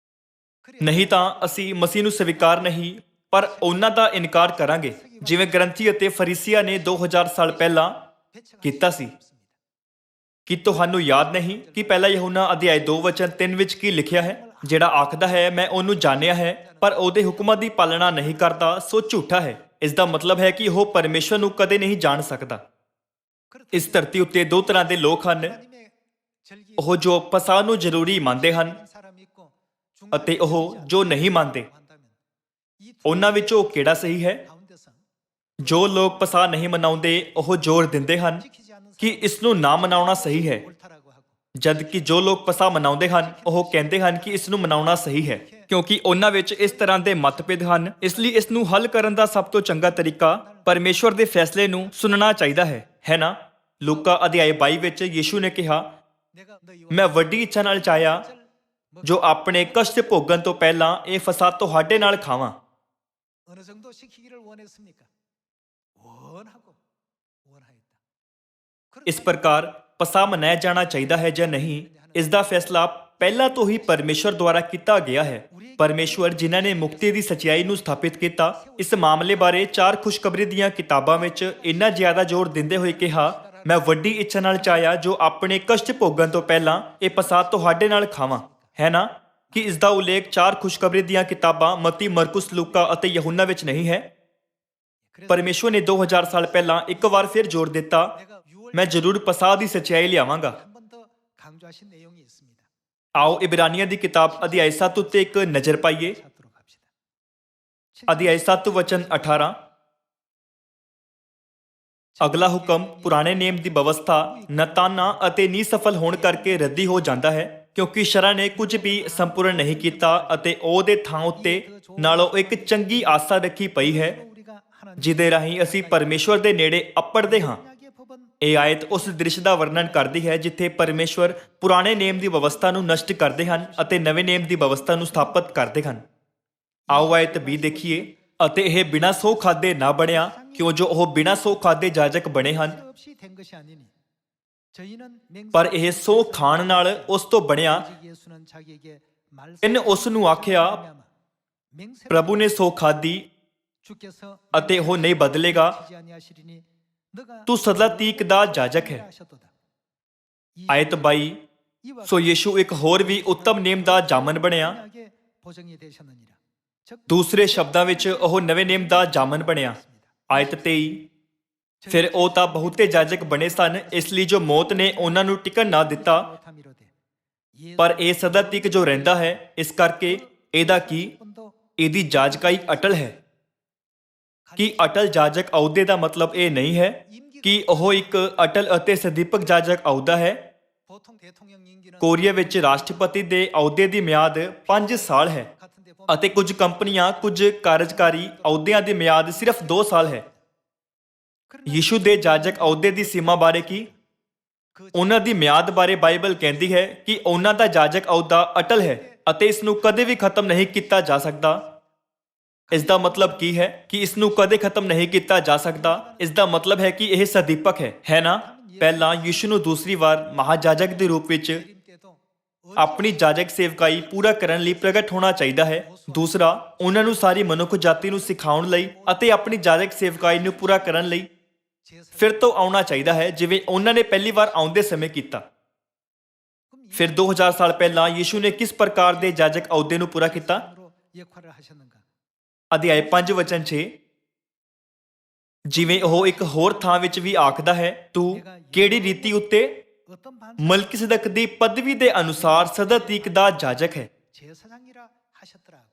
Speaker 1: ਨਹੀਂ ਤਾਂ ਅਸੀਂ ਮਸੀਹ ਨੂੰ ਸਵੀਕਾਰ ਨਹੀਂ ਪਰ ਉਹਨਾਂ ਦਾ ਇਨਕਾਰ ਕਰਾਂਗੇ, ਜਿਵੇਂ ਗ੍ਰੰਥੀ ਅਤੇ ਫਰੀਸੀਆਂ ਨੇ 2000 ਸਾਲ ਪਹਿਲਾਂ ਕੀਤਾ ਸੀ। ਕੀ ਤੁਹਾਨੂੰ ਯਾਦ ਨਹੀਂ ਕਿ ਪਹਿਲਾ ਯਹੂਨਾ ਅਧਿਆਇ 2 ਵਚਨ 3 ਵਿੱਚ ਕੀ ਲਿਖਿਆ ਹੈ? ਜਿਹੜਾ ਆਖਦਾ ਹੈ ਮੈਂ ਉਹਨੂੰ ਜਾਣਿਆ ਹੈ ਪਰ ਉਹਦੇ ਹੁਕਮਾਂ ਦੀ ਪਾਲਣਾ ਨਹੀਂ ਕਰਦਾ ਸੋ ਝੂਠਾ ਹੈ। ਇਸ ਦਾ ਮਤਲਬ ਹੈ ਕਿ ਉਹ ਪਰਮੇਸ਼ਵਰ ਨੂੰ ਕਦੇ ਨਹੀਂ ਜਾਣ ਸਕਦਾ। ਇਸ ਧਰਤੀ ਉੱਤੇ ਦੋ ਤਰ੍ਹਾਂ ਦੇ ਲੋਕ ਹਨ, ਉਹ ਜੋ ਪਸਾਹ ਨੂੰ ਜ਼ਰੂਰੀ ਮੰਨਦੇ ਹਨ ਅਤੇ ਉਹ ਜੋ ਨਹੀਂ ਮੰਨਦੇ। ਉਹਨਾਂ ਵਿੱਚੋਂ ਕਿਹੜਾ ਸਹੀ ਹੈ? ਜੋ ਲੋਕ ਪਸਾਹ ਨਹੀਂ ਮਨਾਉਂਦੇ ਉਹ ਜ਼ੋਰ ਦਿੰਦੇ ਹਨ ਕਿ ਇਸ ਨੂੰ ਨਾ ਮਨਾਉਣਾ ਸਹੀ ਹੈ, ਜਦ ਕਿ ਜੋ ਲੋਕ ਪਸਾਹ ਮਨਾਉਂਦੇ ਹਨ ਉਹ ਕਹਿੰਦੇ ਹਨ ਕਿ ਇਸ ਨੂੰ ਮਨਾਉਣਾ ਸਹੀ ਹੈ। ਕਿਉਂਕਿ ਉਹਨਾਂ ਵਿੱਚ ਇਸ ਤਰ੍ਹਾਂ ਦੇ ਮਤਭੇਦ ਹਨ, ਇਸ ਲਈ ਇਸ ਨੂੰ ਹੱਲ ਕਰਨ ਦਾ ਸਭ ਤੋਂ ਚੰਗਾ ਤਰੀਕਾ ਪਰਮੇਸ਼ਵਰ ਦੇ ਫੈਸਲੇ ਨੂੰ ਸੁਣਨਾ ਚਾਹੀਦਾ ਹੈ ਨਾ? ਲੂਕਾ ਅਧਿਆਇ 22 ਵਿੱਚ ਯੀਸ਼ੂ ਨੇ ਕਿਹਾ, ਮੈਂ ਵੱਡੀ ਇੱਛਾ ਨਾਲ ਚਾਹਿਆ ਜੋ ਆਪਣੇ ਕਸ਼ਟ ਭੋਗਣ ਤੋਂ ਪਹਿਲਾਂ ਇਹ ਫਸਾ ਤੁਹਾਡੇ ਨਾਲ ਖਾਵਾਂ।
Speaker 2: 어느 정도 시키기를 원했습니까? 원하고 원하였다.
Speaker 1: ਇਸ ਪ੍ਰਕਾਰ ਪਸਾ ਮਨਾਇਆ ਜਾਣਾ ਚਾਹੀਦਾ ਹੈ ਜਾਂ ਨਹੀਂ, ਇਸ ਦਾ ਫੈਸਲਾ ਪਹਿਲਾਂ ਤੋਂ ਹੀ ਪਰਮੇਸ਼ਵਰ ਦੁਆਰਾ ਕੀਤਾ ਗਿਆ ਹੈ। ਪਰਮੇਸ਼ਵਰ ਜਿਨ੍ਹਾਂ ਨੇ ਮੁਕਤੀ ਦੀ ਸੱਚਾਈ ਨੂੰ ਸਥਾਪਿਤ ਕੀਤਾ, ਇਸ ਮਾਮਲੇ ਬਾਰੇ 4 ਖੁਸ਼ਖਬਰੀ ਦੀਆਂ ਕਿਤਾਬਾਂ ਵਿੱਚ ਇੰਨਾ ਜ਼ਿਆਦਾ ਜ਼ੋਰ ਦਿੰਦੇ ਹੋਏ ਕਿਹਾ, ਮੈਂ ਵੱਡੀ ਇੱਛਾ ਨਾਲ ਚਾਹਿਆ ਜੋ ਆਪਣੇ ਕਸ਼ਟ ਭੋਗਣ ਤੋਂ ਪਹਿਲਾਂ ਇਹ ਪਸਾ ਤੁਹਾਡੇ ਨਾਲ ਖਾਵਾਂ, ਹੈ ਨਾ? ਕਿ ਇਸ ਦਾ ਉਲੇਖ 4 ਖੁਸ਼ਖਬਰੀ ਦੀਆਂ ਕਿਤਾਬਾਂ ਮਤੀ, ਮਰਕੁਸ, ਲੂਕਾ ਅਤੇ ਯਹੂਨਾ ਵਿੱਚ ਨਹੀਂ ਹੈ। ਪਰਮੇਸ਼ਵਰ ਨੇ 2000 ਸਾਲ ਪਹਿਲਾਂ ਇੱਕ ਵਾਰ ਫਿਰ ਜ਼ੋਰ ਦਿੱਤਾ, ਮੈਂ ਜ਼ਰੂਰ ਪਸਾ ਦੀ ਸੱਚਾਈ ਲਿਆਵਾਂਗਾ।
Speaker 2: 한 번 더 강조하신 내용이 있습니다.
Speaker 1: ਆਓ ਇਬਰਾਨੀਆਂ ਦੀ ਕਿਤਾਬ ਅਧਿਆਇ 7 ਉੱਤੇ ਇੱਕ ਨਜ਼ਰ ਪਾਈਏ।
Speaker 2: 찾도록 합시다.
Speaker 1: ਅਧਿਆਇ 7 ਵਚਨ 18। ਅਗਲਾ ਹੁਕਮ ਪੁਰਾਣੇ ਨੇਮ ਦੀ ਵਿਵਸਥਾ ਨਤਾਨਾ ਅਤੇ ਨਿਸਫਲ ਹੋਣ ਕਰਕੇ ਰੱਦੀ ਹੋ ਜਾਂਦਾ ਹੈ, ਕਿਉਂਕਿ ਸ਼ਰਾਂ ਨੇ ਕੁਝ ਵੀ ਸੰਪੂਰਨ ਨਹੀਂ ਕੀਤਾ ਅਤੇ ਉਹਦੇ ਥਾਂ ਉੱਤੇ ਨਾਲੋਂ ਇੱਕ ਚੰਗੀ ਆਸਾ ਰੱਖੀ ਪਈ ਹੈ,
Speaker 2: 우리가 하나님
Speaker 1: ਜਿਹਦੇ ਰਾਹੀਂ ਅਸੀਂ ਪਰਮੇਸ਼ਵਰ ਦੇ ਨੇੜੇ ਅੱਪੜਦੇ ਹਾਂ।
Speaker 2: 언약의 법은
Speaker 1: ਇਹ ਆਇਤ ਉਸ ਦ੍ਰਿਸ਼ ਦਾ ਵਰਣਨ ਕਰਦੀ ਹੈ ਜਿੱਥੇ ਪਰਮੇਸ਼ਵਰ ਪੁਰਾਣੇ ਨੇਮ ਦੀ ਵਿਵਸਥਾ ਨੂੰ ਨਸ਼ਟ ਕਰਦੇ ਹਨ ਅਤੇ ਨਵੇਂ ਨੇਮ ਦੀ ਵਿਵਸਥਾ ਨੂੰ ਸਥਾਪਿਤ ਕਰਦੇ ਹਨ। ਆਓ ਆਇਤ 20 ਦੇਖੀਏ। ਅਤੇ ਇਹ ਬਿਨਾਂ ਸਹੁੰ ਖਾਦੇ ਨਾ ਬਣਿਆ, ਕਿਉਂ ਜੋ ਉਹ ਬਿਨਾਂ ਸਹੁੰ ਖਾਦੇ ਜਾਜਕ ਬਣੇ ਹਨ,
Speaker 2: 없이 된 것이 아니니 저희는
Speaker 1: ਪਰ ਇਹ ਸਹੁੰ ਖਾਣ ਨਾਲ ਉਸ ਤੋਂ ਬਣਿਆ।
Speaker 2: 예수는 자기에게
Speaker 1: ਇਨ ਉਸ ਨੂੰ ਆਖਿਆ, ਪ੍ਰਭੂ ਨੇ ਸਹੁੰ ਖਾਦੀ
Speaker 2: 주께서
Speaker 1: ਅਤੇ ਉਹ ਨਹੀਂ ਬਦਲੇਗਾ,
Speaker 2: 지지 아니하시리니 너가
Speaker 1: ਤੂੰ ਸਦਾ ਤੀਕ ਦਾ ਜਾਜਕ ਹੈ।
Speaker 2: 하셨도다.
Speaker 1: ਆਇਤ 22। ਸੋ ਯੀਸ਼ੂ ਇੱਕ ਹੋਰ ਵੀ ਉੱਤਮ ਨੇਮ ਦਾ ਜਾਮਨ ਬਣਿਆ।
Speaker 2: 언약의 보정이 되셨느니라. 즉
Speaker 1: ਦੂਸਰੇ ਸ਼ਬਦਾਂ ਵਿੱਚ ਉਹ ਨਵੇਂ ਨੇਮ ਦਾ ਜਾਮਨ ਬਣਿਆ। ਆਇਤ 23। ਫਿਰ ਉਹ ਤਾਂ ਬਹੁਤੇ ਜਾਜਕ ਬਣੇ ਸਨ, ਇਸ ਲਈ ਜੋ ਮੌਤ ਨੇ ਉਹਨਾਂ ਨੂੰ ਟਿਕਣ ਨਾ ਦਿੱਤਾ,
Speaker 2: 못함이로되
Speaker 1: ਪਰ ਇਹ ਸਦਾ ਤੀਕ ਜੋ ਰਹਿੰਦਾ ਹੈ, ਇਸ ਕਰਕੇ ਇਹਦਾ ਕੀ?
Speaker 2: 예수도
Speaker 1: ਇਹਦੀ ਜਾਜਕਾਈ ਅਟਲ ਹੈ। ਕਿ ਅਟਲ ਜਾਜਕ ਅਹੁਦੇ ਦਾ ਮਤਲਬ ਇਹ ਨਹੀਂ ਹੈ ਕਿ ਉਹ ਇੱਕ ਅਟਲ ਅਤੇ ਸਦੀਪਕ ਜਾਜਕ ਅਹੁਦਾ ਹੈ।
Speaker 2: 보통 대통령 임기는
Speaker 1: ਕੋਰੀਆ ਵਿੱਚ ਰਾਸ਼ਟਰਪਤੀ ਦੇ ਅਹੁਦੇ ਦੀ ਮਿਆਦ 5 ਸਾਲ ਹੈ
Speaker 2: 같은데 보면
Speaker 1: ਅਤੇ ਕੁਝ ਕੰਪਨੀਆਂ, ਕੁਝ ਕਾਰਜਕਾਰੀ ਅਹੁਦਿਆਂ ਦੀ ਮਿਆਦ ਸਿਰਫ 2 ਸਾਲ ਹੈ। ਯੀਸ਼ੂ ਦੇ ਜਾਜਕ ਅਹੁਦੇ ਦੀ ਸੀਮਾ ਬਾਰੇ ਕੀ? ਉਹਨਾਂ ਦੀ ਮਿਆਦ ਬਾਰੇ ਬਾਈਬਲ ਕਹਿੰਦੀ ਹੈ ਕਿ ਉਹਨਾਂ ਦਾ ਜਾਜਕ ਅਹੁਦਾ ਅਟਲ ਹੈ ਅਤੇ ਇਸ ਨੂੰ ਕਦੇ ਵੀ ਖਤਮ ਨਹੀਂ ਕੀਤਾ ਜਾ ਸਕਦਾ। ਇਸ ਦਾ ਮਤਲਬ ਕੀ ਹੈ ਕਿ ਇਸ ਨੂੰ ਕਦੇ ਖਤਮ ਨਹੀਂ ਕੀਤਾ ਜਾ ਸਕਦਾ? ਇਸ ਦਾ ਮਤਲਬ ਹੈ ਕਿ ਇਹ ਸਦੀਪਕ ਹੈ ਨਾ? ਪਹਿਲਾਂ ਯੀਸ਼ੂ ਨੂੰ ਦੂਸਰੀ ਵਾਰ ਮਹਾਜਾਜਕ ਦੇ ਰੂਪ ਵਿੱਚ
Speaker 2: 때도
Speaker 1: ਆਪਣੀ ਜਾਜਕ ਸੇਵਕਾਈ ਪੂਰਾ ਕਰਨ ਲਈ ਪ੍ਰਗਟ ਹੋਣਾ ਚਾਹੀਦਾ ਹੈ। ਦੂਸਰਾ, ਉਹਨਾਂ ਨੂੰ ਸਾਰੀ ਮਨੁੱਖ ਜਾਤੀ ਨੂੰ ਸਿਖਾਉਣ ਲਈ ਅਤੇ ਆਪਣੀ ਜਾਜਕ ਸੇਵਕਾਈ ਨੂੰ ਪੂਰਾ ਕਰਨ ਲਈ ਫਿਰ ਤੋਂ ਆਉਣਾ ਚਾਹੀਦਾ ਹੈ, ਜਿਵੇਂ ਉਹਨਾਂ ਨੇ ਪਹਿਲੀ ਵਾਰ ਆਉਂਦੇ ਸਮੇਂ ਕੀਤਾ। ਫਿਰ 2000 ਸਾਲ ਪਹਿਲਾਂ ਯੀਸ਼ੂ ਨੇ ਕਿਸ ਪ੍ਰਕਾਰ ਦੇ ਜਾਜਕ ਅਹੁਦੇ ਨੂੰ ਪੂਰਾ ਕੀਤਾ?
Speaker 2: 으로 역할을 하셨는가?
Speaker 1: ਅਧਿਆਇ 5 ਵਚਨ 6। ਜਿਵੇਂ ਉਹ ਇੱਕ ਹੋਰ ਥਾਂ ਵਿੱਚ ਵੀ ਆਖਦਾ ਹੈ, ਤੂੰ ਕਿਹੜੀ ਰੀਤੀ ਉੱਤੇ?
Speaker 2: 어떤 반
Speaker 1: ਮਲਕੀਸਦਕ ਦੀ ਪਦਵੀ ਦੇ ਅਨੁਸਾਰ ਸਦਾ ਤੀਕ ਦਾ ਜਾਜਕ ਹੈ।
Speaker 2: 제사장이라 하셨더라고요.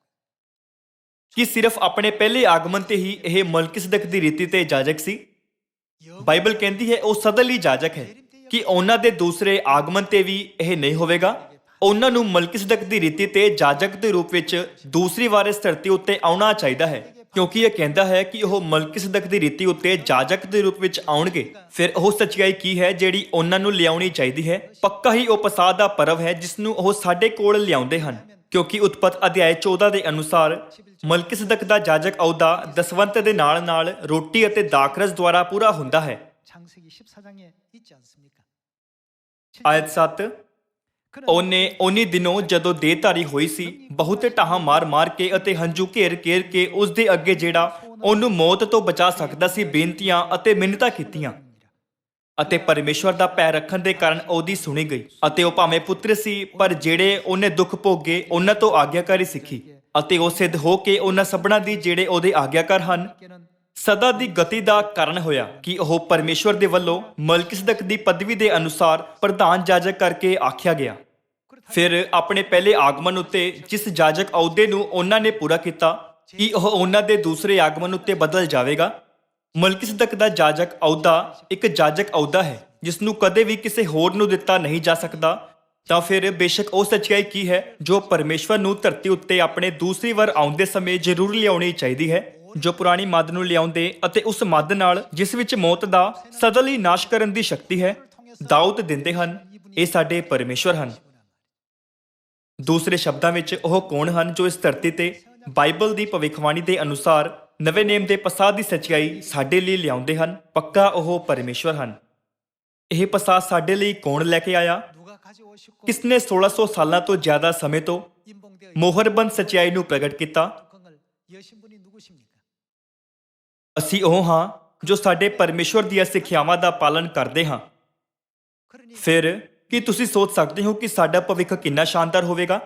Speaker 1: ਕਿ ਸਿਰਫ ਆਪਣੇ ਪਹਿਲੇ ਆਗਮਨ ਤੇ ਹੀ ਇਹ ਮਲਕੀਸਦਕ ਦੀ ਰੀਤੀ ਤੇ ਜਾਜਕ ਸੀ? ਬਾਈਬਲ ਕਹਿੰਦੀ ਹੈ ਉਹ ਸਦਾ ਲਈ ਜਾਜਕ ਹੈ। ਕਿ ਉਹਨਾਂ ਦੇ ਦੂਸਰੇ ਆਗਮਨ ਤੇ ਵੀ ਇਹ ਨਹੀਂ ਹੋਵੇਗਾ। ਉਹਨਾਂ ਨੂੰ ਮਲਕੀਸਦਕ ਦੀ ਰੀਤੀ ਤੇ ਜਾਜਕ ਦੇ ਰੂਪ ਵਿੱਚ ਦੂਸਰੀ ਵਾਰ ਇਸ ਧਰਤੀ ਉੱਤੇ ਆਉਣਾ ਚਾਹੀਦਾ ਹੈ, ਕਿਉਂਕਿ ਇਹ ਕਹਿੰਦਾ ਹੈ ਕਿ ਉਹ ਮਲਕੀਸਦਕ ਦੀ ਰੀਤੀ ਉੱਤੇ ਜਾਜਕ ਦੇ ਰੂਪ ਵਿੱਚ ਆਉਣਗੇ। ਫਿਰ ਉਹ ਸੱਚਾਈ ਕੀ ਹੈ ਜਿਹੜੀ ਉਹਨਾਂ ਨੂੰ ਲਿਆਉਣੀ ਚਾਹੀਦੀ ਹੈ? ਪੱਕਾ ਹੀ ਉਹ ਪਸਾਹ ਦਾ ਪਰਵ ਹੈ ਜਿਸ ਨੂੰ ਉਹ ਸਾਡੇ ਕੋਲ ਲਿਆਉਂਦੇ ਹਨ, ਕਿਉਂਕਿ ਉਤਪਤ ਅਧਿਆਇ 14 ਦੇ ਅਨੁਸਾਰ ਮਲਕੀਸਦਕ ਦਾ ਜਾਜਕ ਅਹੁਦਾ ਦਸਵੰਤ ਦੇ ਨਾਲ-ਨਾਲ ਰੋਟੀ ਅਤੇ ਦਾਖਰਸ ਦੁਆਰਾ ਪੂਰਾ ਹੁੰਦਾ ਹੈ।
Speaker 2: 창세기 14장에 있지 않습니까?
Speaker 1: ਆਇਤ 7। ਉਹਨੇ ਉਨੀ ਦਿਨੋਂ ਜਦੋਂ ਦੇਹਧਾਰੀ ਹੋਈ ਸੀ, ਬਹੁਤੇ ਢਾਹਾਂ ਮਾਰ ਕੇ ਅਤੇ ਹੰਝੂ ਘੇਰ ਕੇ ਉਸ ਦੇ ਅੱਗੇ ਜਿਹੜਾ ਉਹਨੂੰ ਮੌਤ ਤੋਂ ਬਚਾ ਸਕਦਾ ਸੀ ਬੇਨਤੀਆਂ ਅਤੇ ਮਿੰਨਤਾਂ ਕੀਤੀਆਂ, ਅਤੇ ਪਰਮੇਸ਼ਵਰ ਦਾ ਭੈ ਰੱਖਣ ਦੇ ਕਾਰਨ ਉਹਦੀ ਸੁਣੀ ਗਈ। ਅਤੇ ਉਹ ਭਾਵੇਂ ਪੁੱਤਰ ਸੀ, ਪਰ ਜਿਹੜੇ ਉਹਨੇ ਦੁੱਖ ਭੋਗੇ ਉਹਨਾਂ ਤੋਂ ਆਗਿਆਕਾਰੀ ਸਿੱਖੀ, ਅਤੇ ਉਹ ਸਿੱਧ ਹੋ ਕੇ ਉਹਨਾਂ ਸਭਨਾਂ ਦੀ ਜਿਹੜੇ ਉਹਦੇ ਆਗਿਆਕਾਰ ਹਨ께는 ਸਦਾ ਦੀ ਗਤੀ ਦਾ ਕਾਰਨ ਹੋਇਆ ਕਿ ਉਹ ਪਰਮੇਸ਼ਵਰ ਦੇ ਵੱਲੋਂ ਮਲਕੀਸਦਕ ਦੀ ਪਦਵੀ ਦੇ ਅਨੁਸਾਰ ਪ੍ਰਧਾਨ ਜਾਜਕ ਕਰਕੇ ਆਖਿਆ ਗਿਆ। ਫਿਰ ਆਪਣੇ ਪਹਿਲੇ ਆਗਮਨ ਉੱਤੇ ਜਿਸ ਜਾਜਕ ਅਹੁਦੇ ਨੂੰ ਉਹਨਾਂ ਨੇ ਪੂਰਾ ਕੀਤਾ, ਕਿ ਉਹ ਉਹਨਾਂ ਦੇ ਦੂਸਰੇ ਆਗਮਨ ਉੱਤੇ ਬਦਲ ਜਾਵੇਗਾ। ਮਲਕੀਸਦਕ ਦਾ ਜਾਜਕ ਅਹੁਦਾ ਇੱਕ ਜਾਜਕ ਅਹੁਦਾ ਹੈ ਜਿਸ ਨੂੰ ਕਦੇ ਵੀ ਕਿਸੇ ਹੋਰ ਨੂੰ ਦਿੱਤਾ ਨਹੀਂ ਜਾ ਸਕਦਾ। ਤਾਂ ਫਿਰ ਬੇਸ਼ੱਕ ਉਹ ਸੱਚਾਈ ਕੀ ਹੈ ਜੋ ਪਰਮੇਸ਼ਵਰ ਨੂੰ ਧਰਤੀ ਉੱਤੇ ਆਪਣੇ ਦੂਸਰੀ ਵਾਰ ਆਉਂਦੇ ਸਮੇਂ ਜ਼ਰੂਰ ਲਿਆਉਣੀ ਚਾਹੀਦੀ ਹੈ, ਜੋ ਪੁਰਾਣੀ ਮੱਦ ਨੂੰ ਲਿਆਉਂਦੇ ਅਤੇ ਉਸ ਮੱਦ ਨਾਲ ਜਿਸ ਵਿੱਚ ਮੌਤ ਦਾ ਸਦਾ ਲਈ ਨਾਸ਼ ਕਰਨ ਦੀ ਸ਼ਕਤੀ ਹੈ, ਦਾਊਦ ਦਿੰਦੇ ਹਨ। ਇਹ ਸਾਡੇ ਪਰਮੇਸ਼ਵਰ ਹਨ। ਦੂਸਰੇ ਸ਼ਬਦਾਂ ਵਿੱਚ ਉਹ ਕੌਣ ਹਨ ਜੋ ਇਸ ਧਰਤੀ ਤੇ ਬਾਈਬਲ ਦੀ ਭਵਿੱਖਬਾਣੀ ਦੇ ਅਨੁਸਾਰ ਨਵੇਂ ਨੇਮ ਦੇ ਪਸਾਹ ਦੀ ਸੱਚਾਈ ਸਾਡੇ ਲਈ ਲਿਆਉਂਦੇ ਹਨ। ਪੱਕਾ ਉਹ ਪਰਮੇਸ਼ਵਰ ਹਨ। ਇਹ ਪਸਾਹ ਸਾਡੇ ਲਈ ਕੌਣ ਲੈ ਕੇ ਆਇਆ?
Speaker 2: 누가 가져오셨고
Speaker 1: ਕਿਸਨੇ 1600 ਸਾਲਾਂ ਤੋਂ ਜ਼ਿਆਦਾ ਸਮੇਂ ਤੋਂ
Speaker 2: 임봉되어
Speaker 1: ਮੋਹਰਬੰਦ ਸੱਚਾਈ ਨੂੰ ਪ੍ਰਗਟ ਕੀਤਾ?
Speaker 2: 뚜껑을 여신 분이 누구십니까?
Speaker 1: ਅਸੀਂ ਉਹ ਹਾਂ ਜੋ ਸਾਡੇ ਪਰਮੇਸ਼ਵਰ ਦੀਆਂ ਸਿੱਖਿਆਵਾਂ ਦਾ ਪਾਲਨ ਕਰਦੇ ਹਾਂ।
Speaker 2: 그러니
Speaker 1: ਫਿਰ ਕੀ ਤੁਸੀਂ ਸੋਚ ਸਕਦੇ ਹੋ ਕਿ ਸਾਡਾ ਭਵਿੱਖ ਕਿੰਨਾ ਸ਼ਾਨਦਾਰ ਹੋਵੇਗਾ?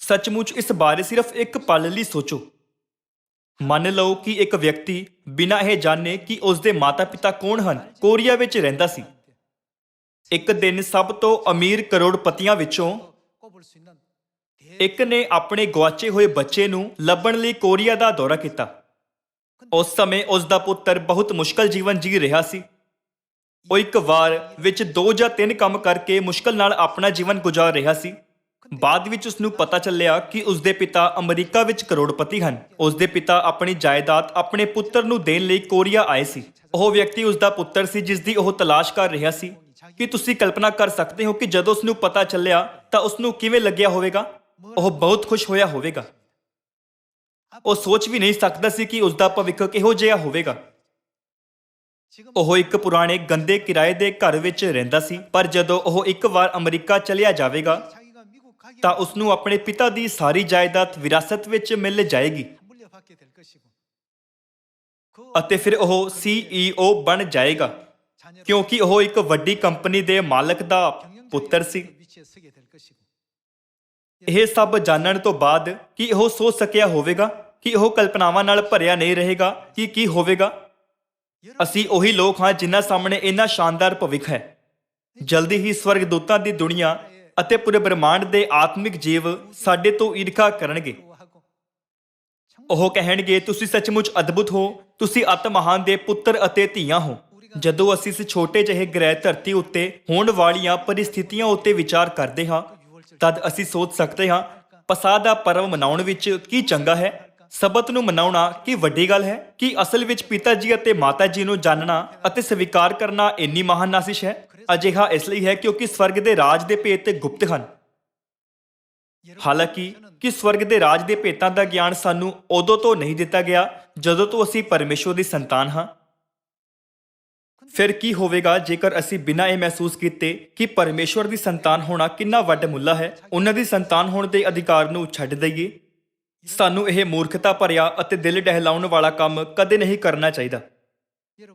Speaker 1: ਸੱਚਮੁੱਚ ਇਸ ਬਾਰੇ ਸਿਰਫ ਇੱਕ ਪਲ ਲਈ ਸੋਚੋ। ਮੰਨ ਲਓ ਕਿ ਇੱਕ ਵਿਅਕਤੀ ਬਿਨਾਂ ਇਹ ਜਾਣੇ ਕਿ ਉਸ ਦੇ ਮਾਤਾ-ਪਿਤਾ ਕੌਣ ਹਨ, ਕੋਰੀਆ ਵਿੱਚ ਰਹਿੰਦਾ ਸੀ। ਇੱਕ ਦਿਨ ਸਭ ਤੋਂ ਅਮੀਰ ਕਰੋੜਪਤੀਆਂ ਵਿੱਚੋਂ
Speaker 2: 꼽을 수 있는
Speaker 1: ਇੱਕ ਨੇ ਆਪਣੇ ਗੁਆਚੇ ਹੋਏ ਬੱਚੇ ਨੂੰ ਲੱਭਣ ਲਈ ਕੋਰੀਆ ਦਾ ਦੌਰਾ ਕੀਤਾ। ਉਸ ਸਮੇਂ ਉਸ ਦਾ ਪੁੱਤਰ ਬਹੁਤ ਮੁਸ਼ਕਲ ਜੀਵਨ ਜੀ ਰਿਹਾ ਸੀ। ਉਹ ਇੱਕ ਵਾਰ ਵਿੱਚ 2 ਜਾਂ 3 ਕੰਮ ਕਰਕੇ ਮੁਸ਼ਕਲ ਨਾਲ ਆਪਣਾ ਜੀਵਨ ਗੁਜ਼ਾਰ ਰਿਹਾ ਸੀ। ਬਾਅਦ ਵਿੱਚ ਉਸ ਨੂੰ ਪਤਾ ਚੱਲਿਆ ਕਿ ਉਸ ਦੇ ਪਿਤਾ ਅਮਰੀਕਾ ਵਿੱਚ ਕਰੋੜਪਤੀ ਹਨ। ਉਸ ਦੇ ਪਿਤਾ ਆਪਣੀ ਜਾਇਦਾਦ ਆਪਣੇ ਪੁੱਤਰ ਨੂੰ ਦੇਣ ਲਈ ਕੋਰੀਆ ਆਏ ਸੀ। ਉਹ ਵਿਅਕਤੀ ਉਸ ਦਾ ਪੁੱਤਰ ਸੀ ਜਿਸ ਦੀ ਉਹ ਤਲਾਸ਼ ਕਰ ਰਿਹਾ ਸੀ। ਕੀ ਤੁਸੀਂ ਕਲਪਨਾ ਕਰ ਸਕਦੇ ਹੋ ਕਿ ਜਦੋਂ ਉਸ ਨੂੰ ਪਤਾ ਚੱਲਿਆ ਤਾਂ ਉਸ ਨੂੰ ਕਿਵੇਂ ਲੱਗਿਆ ਹੋਵੇਗਾ? ਉਹ ਬਹੁਤ ਖੁਸ਼ ਹੋਇਆ ਹੋਵੇਗਾ। ਉਹ ਸੋਚ ਵੀ ਨਹੀਂ ਸਕਦਾ ਸੀ ਕਿ ਉਸ ਦਾ ਭਵਿੱਖ ਕਿਹੋ ਜਿਹਾ ਹੋਵੇਗਾ।
Speaker 2: 지금
Speaker 1: ਉਹ ਇੱਕ ਪੁਰਾਣੇ ਗੰਦੇ ਕਿਰਾਏ ਦੇ ਘਰ ਵਿੱਚ ਰਹਿੰਦਾ ਸੀ, ਪਰ ਜਦੋਂ ਉਹ ਇੱਕ ਵਾਰ ਅਮਰੀਕਾ ਚਲਿਆ ਜਾਵੇਗਾ
Speaker 2: 자기가 미국 가게
Speaker 1: ਤਾਂ ਉਸ ਨੂੰ ਆਪਣੇ ਪਿਤਾ ਦੀ ਸਾਰੀ ਜਾਇਦਾਦ ਵਿਰਾਸਤ ਵਿੱਚ ਮਿਲ ਜਾਏਗੀ
Speaker 2: 물려받게 될 것이고 그
Speaker 1: ਅਤੇ ਫਿਰ ਉਹ CEO ਬਣ ਜਾਏਗਾ
Speaker 2: 자녀
Speaker 1: ਕਿਉਂਕਿ ਉਹ ਇੱਕ ਵੱਡੀ ਕੰਪਨੀ ਦੇ ਮਾਲਕ ਦਾ ਪੁੱਤਰ ਸੀ।
Speaker 2: 위치에 서게 될 것이고
Speaker 1: ਇਹ ਸਭ ਜਾਣਨ ਤੋਂ ਬਾਅਦ ਕੀ ਉਹ ਸੋਚ ਸਕਿਆ ਹੋਵੇਗਾ ਕਿ ਉਹ ਕਲਪਨਾਵਾਂ ਨਾਲ ਭਰਿਆ ਨਹੀਂ ਰਹੇਗਾ ਕਿ ਕੀ ਹੋਵੇਗਾ? ਅਸੀਂ ਉਹੀ ਲੋਕ ਹਾਂ ਜਿਨ੍ਹਾਂ ਸਾਹਮਣੇ ਇੰਨਾ ਸ਼ਾਨਦਾਰ ਭਵਿੱਖ ਹੈ। ਜਲਦੀ ਹੀ ਸਵਰਗਦੂਤਾਂ ਦੀ ਦੁਨੀਆ ਅਤੇ ਪੂਰੇ ਬ੍ਰਹਿਮੰਡ ਦੇ ਆਤਮਿਕ ਜੀਵ ਸਾਡੇ ਤੋਂ ਈਰਖਾ ਕਰਨਗੇ।
Speaker 2: 하고
Speaker 1: ਉਹ ਕਹਿਣਗੇ, ਤੁਸੀਂ ਸੱਚਮੁੱਚ ਅਦਭੁਤ ਹੋ, ਤੁਸੀਂ ਆਤਮਹਾਨ ਦੇ ਪੁੱਤਰ ਅਤੇ ਧੀਆਂ ਹੋ। ਜਦੋਂ ਅਸੀਂ ਇਸ ਛੋਟੇ ਜਿਹੇ ਗ੍ਰਹਿ ਧਰਤੀ ਉੱਤੇ ਹੋਣ ਵਾਲੀਆਂ ਪਰਿਸਥਿਤੀਆਂ ਉੱਤੇ ਵਿਚਾਰ ਕਰਦੇ ਹਾਂ ਤਦ ਅਸੀਂ ਸੋਚ ਸਕਦੇ ਹਾਂ ਪਸਾਹ ਦਾ ਪਰਵ ਮਨਾਉਣ ਵਿੱਚ ਕੀ ਚੰਗਾ ਹੈ। ਸਬਤ ਨੂੰ ਮਨਾਉਣਾ ਕੀ ਵੱਡੀ ਗੱਲ ਹੈ? ਕੀ ਅਸਲ ਵਿੱਚ ਪਿਤਾ ਜੀ ਅਤੇ ਮਾਤਾ ਜੀ ਨੂੰ ਜਾਣਨਾ ਅਤੇ ਸਵੀਕਾਰ ਕਰਨਾ ਇੰਨੀ ਮਹਾਨ ਆਸ਼ੀਸ਼ ਹੈ? ਅਜਿਹਾ ਇਸ ਲਈ ਹੈ ਕਿਉਂਕਿ ਸਵਰਗ ਦੇ ਰਾਜ ਦੇ ਭੇਤ ਗੁਪਤ ਹਨ। ਹਾਲਾਂਕਿ ਕਿ ਸਵਰਗ ਦੇ ਰਾਜ ਦੇ ਭੇਤਾਂ ਦਾ ਗਿਆਨ ਸਾਨੂੰ ਉਦੋਂ ਤੋਂ ਨਹੀਂ ਦਿੱਤਾ ਗਿਆ ਜਦੋਂ ਤੋਂ ਅਸੀਂ ਪਰਮੇਸ਼ਵਰ ਦੀ ਸੰਤਾਨ ਹਾਂ। ਫਿਰ ਕੀ ਹੋਵੇਗਾ ਜੇਕਰ ਅਸੀਂ ਬਿਨਾਂ ਇਹ ਮਹਿਸੂਸ ਕੀਤੇ ਕਿ ਪਰਮੇਸ਼ਵਰ ਦੀ ਸੰਤਾਨ ਹੋਣਾ ਕਿੰਨਾ ਵੱਡਾ ਮੁੱਲਾ ਹੈ, ਉਹਨਾਂ ਦੀ ਸੰਤਾਨ ਹੋਣ ਦੇ ਅਧਿਕਾਰ ਨੂੰ ਛੱਡ ਦਈਏ? ਸਾਨੂੰ ਇਹ ਮੂਰਖਤਾ ਭਰਿਆ ਅਤੇ ਦਿਲ ਡਹਿਲਾਉਣ ਵਾਲਾ ਕੰਮ ਕਦੇ ਨਹੀਂ ਕਰਨਾ ਚਾਹੀਦਾ।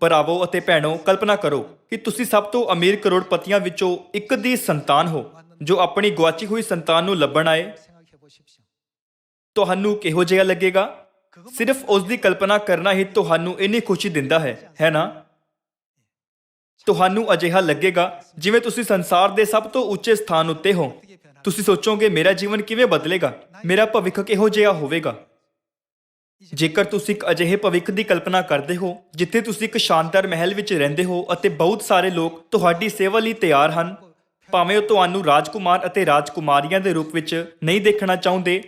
Speaker 1: ਭਰਾਵੋ ਅਤੇ ਭੈਣੋ, ਕਲਪਨਾ ਕਰੋ ਕਿ ਤੁਸੀਂ ਸਭ ਤੋਂ ਅਮੀਰ ਕਰੋੜਪਤੀਆਂ ਵਿੱਚੋਂ ਇੱਕ ਦੀ ਸੰਤਾਨ ਹੋ ਜੋ ਆਪਣੀ ਗੁਆਚੀ ਹੋਈ ਸੰਤਾਨ ਨੂੰ ਲੱਭਣ ਆਏ।
Speaker 2: 생각해 보십시오.
Speaker 1: ਤੁਹਾਨੂੰ ਕਿਹੋ ਜਿਹਾ ਲੱਗੇਗਾ? ਸਿਰਫ ਉਸ ਦੀ ਕਲਪਨਾ ਕਰਨਾ ਹੀ ਤੁਹਾਨੂੰ ਇੰਨੀ ਖੁਸ਼ੀ ਦਿੰਦਾ ਹੈ ਨਾ? ਤੁਹਾਨੂੰ ਅਜਿਹਾ ਲੱਗੇਗਾ ਜਿਵੇਂ ਤੁਸੀਂ ਸੰਸਾਰ ਦੇ ਸਭ ਤੋਂ ਉੱਚੇ ਸਥਾਨ ਉੱਤੇ ਹੋ। ਤੁਸੀਂ ਸੋਚੋਗੇ, ਮੇਰਾ ਜੀਵਨ ਕਿਵੇਂ ਬਦਲੇਗਾ? ਮੇਰਾ ਭਵਿੱਖ ਕਿਹੋ ਜਿਹਾ ਹੋਵੇਗਾ? ਜੇਕਰ ਤੁਸੀਂ ਇੱਕ ਅਜਿਹੇ ਭਵਿੱਖ ਦੀ ਕਲਪਨਾ ਕਰਦੇ ਹੋ ਜਿੱਥੇ ਤੁਸੀਂ ਇੱਕ ਸ਼ਾਨਦਾਰ ਮਹਿਲ ਵਿੱਚ ਰਹਿੰਦੇ ਹੋ ਅਤੇ ਬਹੁਤ ਸਾਰੇ ਲੋਕ ਤੁਹਾਡੀ ਸੇਵਾ ਲਈ ਤਿਆਰ ਹਨ, ਭਾਵੇਂ ਉਹ ਤੁਹਾਨੂੰ ਰਾਜਕੁਮਾਰ ਅਤੇ ਰਾਜਕੁਮਾਰੀਆਂ ਦੇ ਰੂਪ ਵਿੱਚ ਨਹੀਂ ਦੇਖਣਾ ਚਾਹੁੰਦੇ,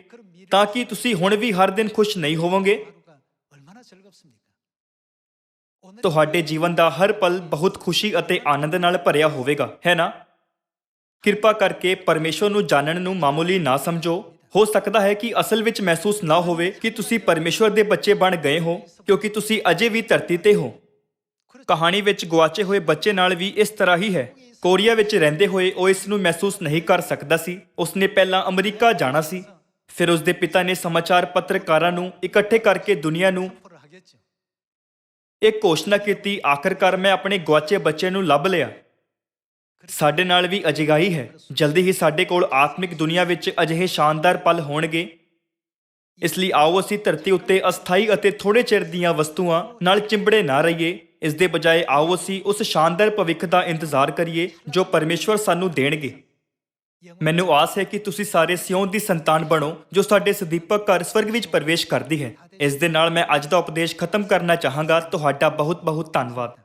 Speaker 1: ਤਾਂ ਕੀ ਤੁਸੀਂ ਹੁਣ ਵੀ ਹਰ ਦਿਨ ਖੁਸ਼ ਨਹੀਂ ਹੋਵੋਗੇ?
Speaker 2: 하루가 얼마나 즐겁습니까? 오늘
Speaker 1: ਤੁਹਾਡੇ ਜੀਵਨ ਦਾ ਹਰ ਪਲ ਬਹੁਤ ਖੁਸ਼ੀ ਅਤੇ ਆਨੰਦ ਨਾਲ ਭਰਿਆ ਹੋਵੇਗਾ, ਹੈ ਨਾ? ਕਿਰਪਾ ਕਰਕੇ ਪਰਮੇਸ਼ਵਰ ਨੂੰ ਜਾਣਨ ਨੂੰ ਮਾਮੂਲੀ ਨਾ ਸਮਝੋ। ਹੋ ਸਕਦਾ ਹੈ ਕਿ ਅਸਲ ਵਿੱਚ ਮਹਿਸੂਸ ਨਾ ਹੋਵੇ ਕਿ ਤੁਸੀਂ ਪਰਮੇਸ਼ਵਰ ਦੇ ਬੱਚੇ ਬਣ ਗਏ ਹੋ ਕਿਉਂਕਿ ਤੁਸੀਂ ਅਜੇ ਵੀ ਧਰਤੀ ਤੇ ਹੋ। ਕਹਾਣੀ ਵਿੱਚ ਗੁਆਚੇ ਹੋਏ ਬੱਚੇ ਨਾਲ ਵੀ ਇਸ ਤਰ੍ਹਾਂ ਹੀ ਹੈ। ਕੋਰੀਆ ਵਿੱਚ ਰਹਿੰਦੇ ਹੋਏ ਉਹ ਇਸ ਨੂੰ ਮਹਿਸੂਸ ਨਹੀਂ ਕਰ ਸਕਦਾ ਸੀ। ਉਸਨੇ ਪਹਿਲਾਂ ਅਮਰੀਕਾ ਜਾਣਾ ਸੀ। ਫਿਰ ਉਸਦੇ ਪਿਤਾ ਨੇ ਸਮਾਚਾਰ ਪੱਤਰਕਾਰਾਂ ਨੂੰ ਇਕੱਠੇ ਕਰਕੇ ਦੁਨੀਆ ਨੂੰ
Speaker 2: 선포를 하겠죠.
Speaker 1: ਇਹ ਘੋਸ਼ਣਾ ਕੀਤੀ, ਆਖਰਕਾਰ ਮੈਂ ਆਪਣੇ ਗੁਆਚੇ ਬੱਚੇ ਨੂੰ ਲੱਭ ਲਿਆ। ਸਾਡੇ ਨਾਲ ਵੀ ਅਜਿਹਾ ਹੀ ਹੈ। ਜਲਦੀ ਹੀ ਸਾਡੇ ਕੋਲ ਆਤਮਿਕ ਦੁਨੀਆ ਵਿੱਚ ਅਜਿਹੇ ਸ਼ਾਨਦਾਰ ਪਲ ਹੋਣਗੇ। ਇਸ ਲਈ ਆਓ ਅਸੀਂ ਧਰਤੀ ਉੱਤੇ ਅਸਥਾਈ ਅਤੇ ਥੋੜੇ ਚਿਰ ਦੀਆਂ ਵਸਤੂਆਂ ਨਾਲ ਚਿੰਬੜੇ ਨਾ ਰਹੀਏ। ਇਸ ਦੇ ਬਜਾਏ ਆਓ ਅਸੀਂ ਉਸ ਸ਼ਾਨਦਾਰ ਭਵਿੱਖ ਦਾ ਇੰਤਜ਼ਾਰ ਕਰੀਏ ਜੋ ਪਰਮੇਸ਼ਵਰ ਸਾਨੂੰ ਦੇਣਗੇ। ਮੈਨੂੰ ਆਸ ਹੈ ਕਿ ਤੁਸੀਂ ਸਾਰੇ ਸਿਯੋਨ ਦੀ ਸੰਤਾਨ ਬਣੋ ਜੋ ਸਾਡੇ ਸਦੀਪਕ ਘਰ ਸਵਰਗ ਵਿੱਚ ਪ੍ਰਵੇਸ਼ ਕਰਦੀ ਹੈ। ਇਸ ਦੇ ਨਾਲ ਮੈਂ ਅੱਜ ਦਾ ਉਪਦੇਸ਼ ਖਤਮ ਕਰਨਾ ਚਾਹਾਂਗਾ। ਤੁਹਾਡਾ ਬਹੁਤ ਬਹੁਤ ਧੰਨਵਾਦ।